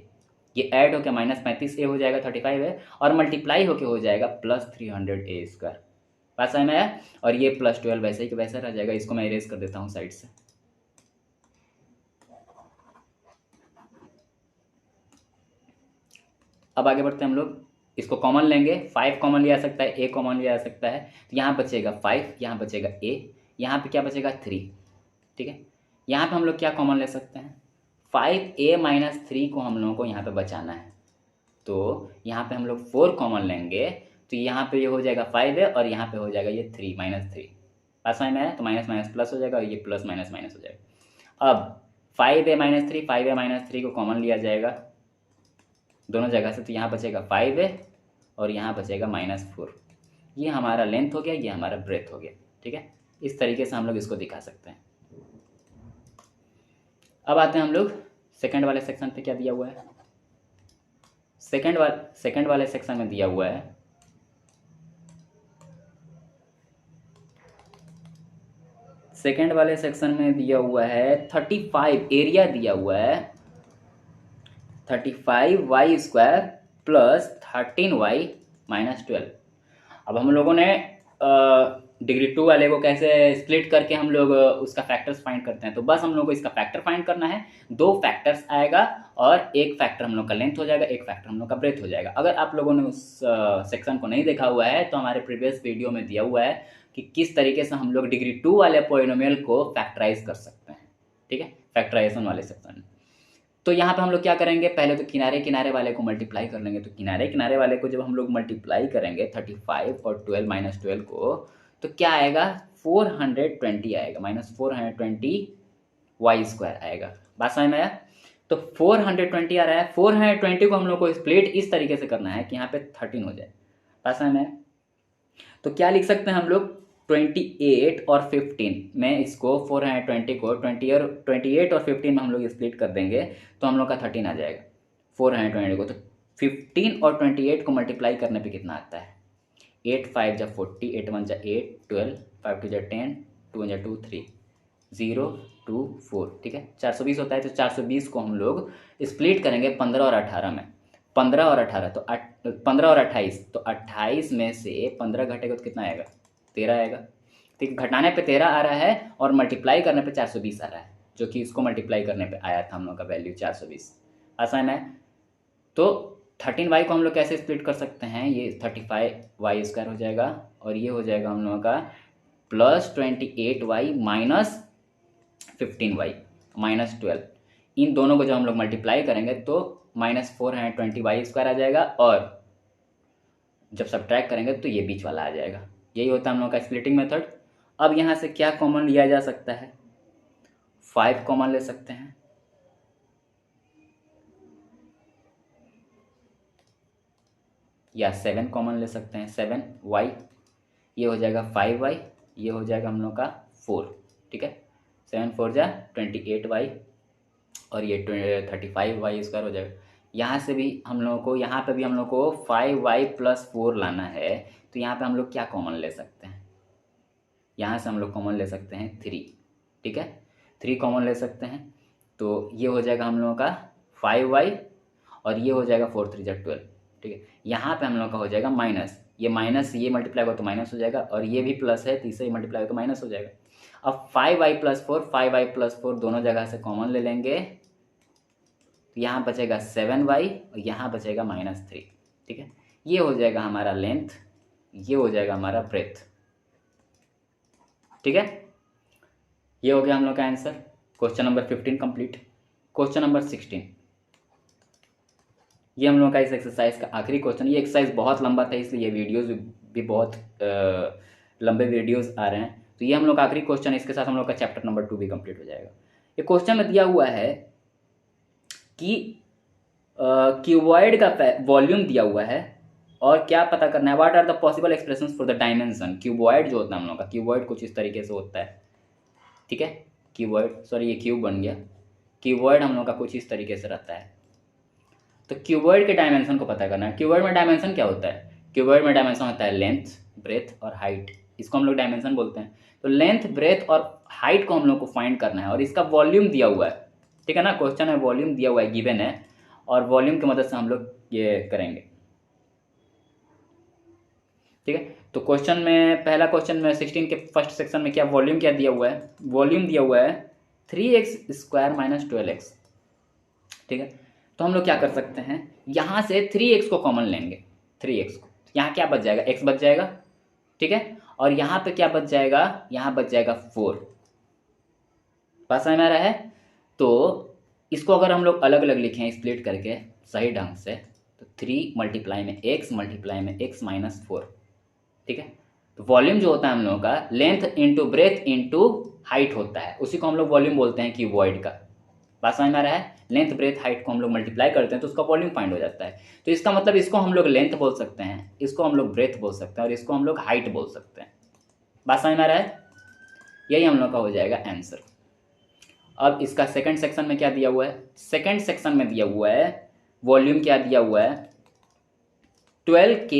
ये ऐड होकर -35a हो जाएगा, 35 है, और मल्टीप्लाई होके हो जाएगा +300a²। बात समझ में आया। और ये +12 वैसे ही कि वैसा रह जाएगा। इसको मैं इरेज कर देता हूँ साइड से। अब आगे बढ़ते हैं हम लोग। इसको कॉमन लेंगे, 5 कॉमन लिया जा सकता है, a कॉमन लिया जा सकता है। तो यहाँ बचेगा 5, यहाँ बचेगा a, यहाँ पे क्या बचेगा 3, ठीक है। यहाँ पे हम लोग क्या कॉमन ले सकते हैं, 5a - 3 को हम लोगों को यहाँ पे बचाना है। तो यहाँ पे हम लोग 4 कॉमन लेंगे तो यहाँ पे ये हो जाएगा 5 है और यहाँ पे हो जाएगा ये 3 -3। बात समझ में आया। तो माइनस माइनस प्लस हो जाएगा और ये प्लस माइनस माइनस हो जाएगा। अब 5a - 3 को कॉमन लिया जाएगा दोनों जगह से। तो यहाँ बचेगा 5a और यहाँ बचेगा -4। ये हमारा लेंथ हो गया, ये हमारा ब्रेथ हो गया, ठीक है। इस तरीके से हम लोग इसको दिखा सकते हैं। अब आते हैं हम लोग सेकंड वाले सेक्शन पे। क्या दिया हुआ है, सेकंड वाले सेक्शन में दिया हुआ है सेकेंड वाले सेक्शन में दिया हुआ है 35, एरिया दिया हुआ है 35y² प्लस 13y माइनस 12। अब हम लोगों ने डिग्री 2 वाले को कैसे स्प्लिट करके हम लोग उसका फैक्टर्स फाइंड करते हैं, तो बस हम लोग को इसका फैक्टर फाइंड करना है। 2 फैक्टर्स आएगा और एक फैक्टर हम लोग का लेंथ हो जाएगा, एक फैक्टर हम लोग का ब्रेथ हो जाएगा। अगर आप लोगों ने उस सेक्शन को नहीं देखा हुआ है तो हमारे प्रीवियस वीडियो में दिया हुआ है कि किस तरीके से हम लोग डिग्री 2 वाले पॉलिनोमियल को फैक्टराइज कर सकते हैं, ठीक है, फैक्टराइजेशन वाले सेक्शन में। तो यहाँ पे हम लोग क्या करेंगे, पहले तो किनारे किनारे वाले को मल्टीप्लाई कर लेंगे। तो किनारे किनारे वाले को जब हम लोग मल्टीप्लाई करेंगे 35 और 12 माइनस 12 को, तो क्या आएगा 420 आएगा, माइनस 420y² आएगा। बात समझ में आया? तो 420 आ रहा है, 420 को हम लोग को स्प्लिट इस तरीके से करना है कि यहाँ पे 13 हो जाए। बात समझ में आया? तो क्या लिख सकते हैं हम लोग, 28 और 15 में इसको 420 को 28 और 15 में हम लोग स्प्लिट कर देंगे तो हम लोग का 13 आ जाएगा 420 को। तो 15 और 28 को मल्टीप्लाई करने पे कितना आता है, 8 5 जा 40, 8 1 जा 8, 12, 5 2 जा 10, 2 1 जा 2, 3, 0 2 4, ठीक है, 420 होता है। तो 420 को हम लोग स्प्लिट करेंगे 15 और 18 में, 15 और 18 तो 15 और 28, तो 28 में से 15 घटेगा तो कितना आएगा, 13 आएगा। ठीक, घटाने पे 13 आ रहा है और मल्टीप्लाई करने पे 420 आ रहा है, जो कि इसको मल्टीप्लाई करने पे आया था हम लोग का वैल्यू 420। आसान है। तो 13y को हम लोग कैसे स्प्लिट कर सकते हैं, ये 35y² हो जाएगा और ये हो जाएगा हम लोगों का plus 28y minus 15y minus 12। इन दोनों को जब हम लोग मल्टीप्लाई करेंगे तो माइनस 420y² आ जाएगा और जब सब्ट्रैक्ट करेंगे तो ये बीच वाला आ जाएगा। यही होता है हम लोग का स्प्लिटिंग मेथड। अब यहाँ से क्या कॉमन लिया जा सकता है, 5 कॉमन ले सकते हैं, या 7 कॉमन ले सकते हैं, 7y, ये हो जाएगा 5y, ये हो जाएगा हम लोग का 4, ठीक है, 7 4 जा 28y और ये 35y² हो जाएगा। यहाँ से भी हम लोगों को, यहाँ पे भी हम लोग को 5y प्लस 4 लाना है, तो यहाँ पे हम लोग क्या कॉमन ले सकते हैं, यहाँ से हम लोग कॉमन ले सकते हैं 3, ठीक है, 3 कॉमन ले सकते हैं। तो ये हो जाएगा हम लोगों का 5y और ये हो जाएगा 4 3 जा 12, ठीक है। यहाँ पे हम लोग का हो जाएगा माइनस, ये माइनस ये मल्टीप्लाई होगा तो माइनस हो जाएगा और ये भी प्लस है, तीसरे मल्टीप्लाई होगा तो माइनस हो जाएगा। अब 5y प्लस 4, 5y प्लस 4 दोनों जगह से कॉमन ले लेंगे, तो यहाँ बचेगा 7y और यहाँ बचेगा -3, ठीक है। ये हो जाएगा हमारा लेंथ, ये हो जाएगा हमारा ब्रेथ, ठीक है। ये हो गया हम लोग का answer. Question number 15 complete. Question number 16, ये हम लोग का इस एक्सरसाइज का आखिरी क्वेश्चन। ये एक्सरसाइज बहुत लंबा था इसलिए ये वीडियोस भी बहुत लंबे वीडियोस आ रहे हैं। तो ये हम लोग का आखिरी क्वेश्चन, इसके साथ हम लोग का चैप्टर नंबर 2 भी कंप्लीट हो जाएगा। ये क्वेश्चन में दिया हुआ है कि क्यूबॉइड का वॉल्यूम दिया हुआ है और क्या पता करना है, what are the possible expressions for the dimension. Cuboid जो होता है हम लोग का, क्यूबॉइड कुछ इस तरीके से होता है, ठीक है, क्यूबॉइड, सॉरी ये क्यूब बन गया, क्यूबॉइड हम लोग का कुछ इस तरीके से रहता है। तो क्यूबॉइड के डायमेंशन को पता करना है। क्यूबॉइड में डायमेंशन क्या होता है, क्यूबॉइड में डायमेंशन होता है लेंथ, ब्रेथ और हाइट, इसको हम लोग डायमेंशन बोलते हैं। तो लेंथ, ब्रेथ और हाइट को हम लोग को फाइंड करना है और इसका वॉल्यूम दिया हुआ है, ठीक है ना, क्वेश्चन है वॉल्यूम दिया हुआ है, गिवन है, और वॉल्यूम की मदद से हम लोग ये करेंगे, ठीक है। तो क्वेश्चन में, पहला क्वेश्चन में 16 के फर्स्ट सेक्शन में क्या वॉल्यूम क्या दिया हुआ है, वॉल्यूम दिया हुआ है 3x² माइनस 12x, ठीक है। तो हम लोग क्या कर सकते हैं, यहाँ से 3x को कॉमन लेंगे, 3x को, यहाँ क्या बच जाएगा, x बच जाएगा, ठीक है, और यहाँ पे क्या बच जाएगा, यहाँ बच जाएगा 4। बात समझ में आ रहा है। तो इसको अगर हम लोग अलग अलग लिखें स्प्लिट करके सही ढंग से, तो 3 मल्टीप्लाई में x मल्टीप्लाई में x माइनस 4, ठीक है। तो वॉल्यूम जो होता है हम लोगों का length into breadth into height होता है, उसी को हम लोग वॉल्यूम बोलते हैं क्यूबॉइड का। बात समझ में आ रहा है। लेंथ ब्रेथ हाइट को हम लोग मल्टीप्लाई करते हैं तो उसका वॉल्यूम फाइंड हो जाता है। तो इसका मतलब इसको हम लोग लेंथ बोल सकते हैं, इसको हम लोग ब्रेथ बोल सकते हैं और इसको हम लोग हाइट बोल सकते हैं। बात समझ में आ रहा है। यही हम लोग का हो जाएगा आंसर। अब इसका सेकंड सेक्शन में क्या दिया हुआ है, सेकंड सेक्शन में दिया हुआ है वॉल्यूम क्या दिया हुआ है 12k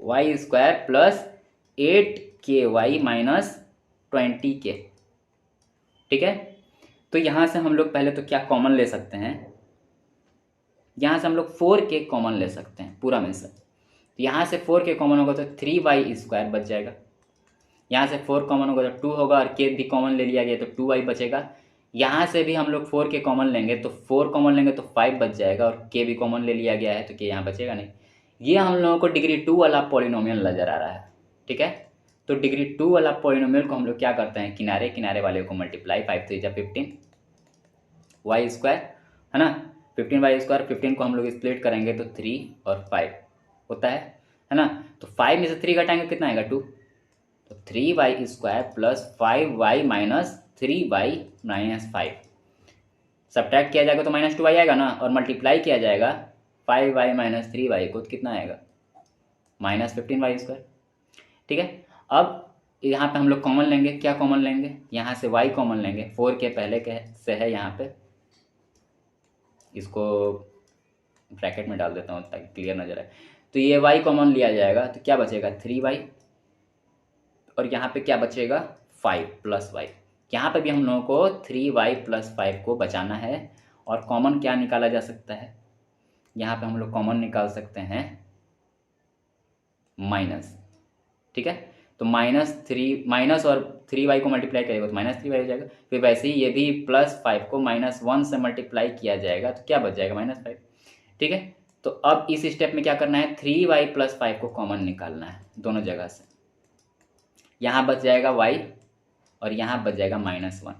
y² plus 8ky minus 20k, ठीक है। तो यहाँ से हम लोग पहले तो क्या कॉमन ले सकते हैं, यहाँ से हम लोग 4k कॉमन ले सकते हैं पूरा में से। तो यहाँ से 4k कॉमन होगा तो 3y² बच जाएगा। यहाँ से 4 कॉमन होगा तो 2 होगा, और k भी कॉमन ले लिया गया तो 2y बचेगा। यहाँ से भी हम लोग 4k कॉमन लेंगे तो 4 कॉमन लेंगे तो 5 बच जाएगा, और k भी कॉमन ले लिया गया है तो k यहाँ बचेगा नहीं। ये हम लोगों को डिग्री 2 वाला पॉलिनोमियल नजर आ रहा है, ठीक है। तो डिग्री 2 वाला पॉलिनोमियल को हम लोग क्या करते हैं, किनारे किनारे वाले को मल्टीप्लाई, 5 3 जा 15 y² है ना, 15y², 15 को हम लोग स्प्लिट करेंगे तो 3 और 5 होता है ना। तो 5 में से 3 घटाएंगे कितना आएगा 2, तो 3y² plus 5y minus 3y minus 5 subtract किया जाएगा तो माइनस 2y आएगा ना, और मल्टीप्लाई किया जाएगा 5y माइनस 3y को, तो कितना आएगा माइनस 15y², ठीक है। अब यहाँ पे हम लोग कॉमन लेंगे, क्या कॉमन लेंगे, यहाँ से y कॉमन लेंगे, 4 के पहले के से है यहाँ पे, इसको ब्रैकेट में डाल देता हूँ ताकि क्लियर नजर आए। तो ये y कॉमन लिया जाएगा तो क्या बचेगा 3y, और यहाँ पे क्या बचेगा 5 प्लस y। यहाँ पे भी हम लोगों को 3y प्लस 5 को बचाना है, और कॉमन क्या निकाला जा सकता है, यहाँ पे हम लोग कॉमन निकाल सकते हैं माइनस, ठीक है। तो माइनस और 3y को मल्टीप्लाई करेगा तो माइनस 3y हो जाएगा। फिर वैसे ही ये भी प्लस 5 को -1 से मल्टीप्लाई किया जाएगा तो क्या बच जाएगा -5, ठीक है। तो अब इस स्टेप में क्या करना है, 3y प्लस 5 को कॉमन निकालना है दोनों जगह से। यहाँ बच जाएगा y और यहाँ बच जाएगा -1,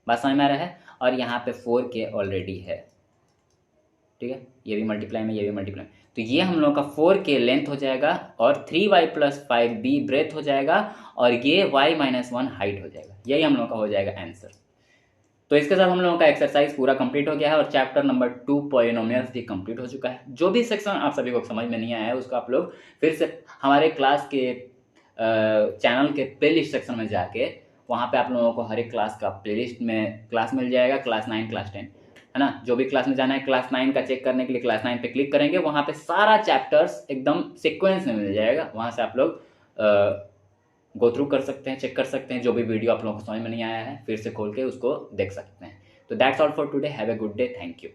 बात समझ में आ रहा है। और यहाँ पे 4k ऑलरेडी है, ठीक है, ये भी मल्टीप्लाई में, ये भी मल्टीप्लाई में। तो ये हम लोगों का 4k लेंथ हो जाएगा, और 3y प्लस 5 b ब्रेथ हो जाएगा, और ये y माइनस 1 हाइट हो जाएगा। यही हम लोगों का हो जाएगा आंसर। तो इसके साथ हम लोगों का एक्सरसाइज पूरा कंप्लीट हो गया है, और चैप्टर नंबर 2 पॉलिनोमियल्स भी कंप्लीट हो चुका है। जो भी सेक्शन आप सभी को समझ में नहीं आया है उसको आप लोग फिर से हमारे क्लास के चैनल के प्लेलिस्ट सेक्शन में जाके, वहाँ पे आप लोगों को हर एक क्लास का प्लेलिस्ट में क्लास मिल जाएगा, क्लास 9 क्लास 10 है ना। जो भी क्लास में जाना है क्लास 9 का चेक करने के लिए क्लास 9 पे क्लिक करेंगे, वहाँ पे सारा चैप्टर्स एकदम सीक्वेंस में मिल जाएगा। वहाँ से आप लोग गो थ्रू कर सकते हैं, चेक कर सकते हैं, जो भी वीडियो आप लोगों को समझ में नहीं आया है फिर से खोल के उसको देख सकते हैं। तो that's all for today, have a good day, thank you.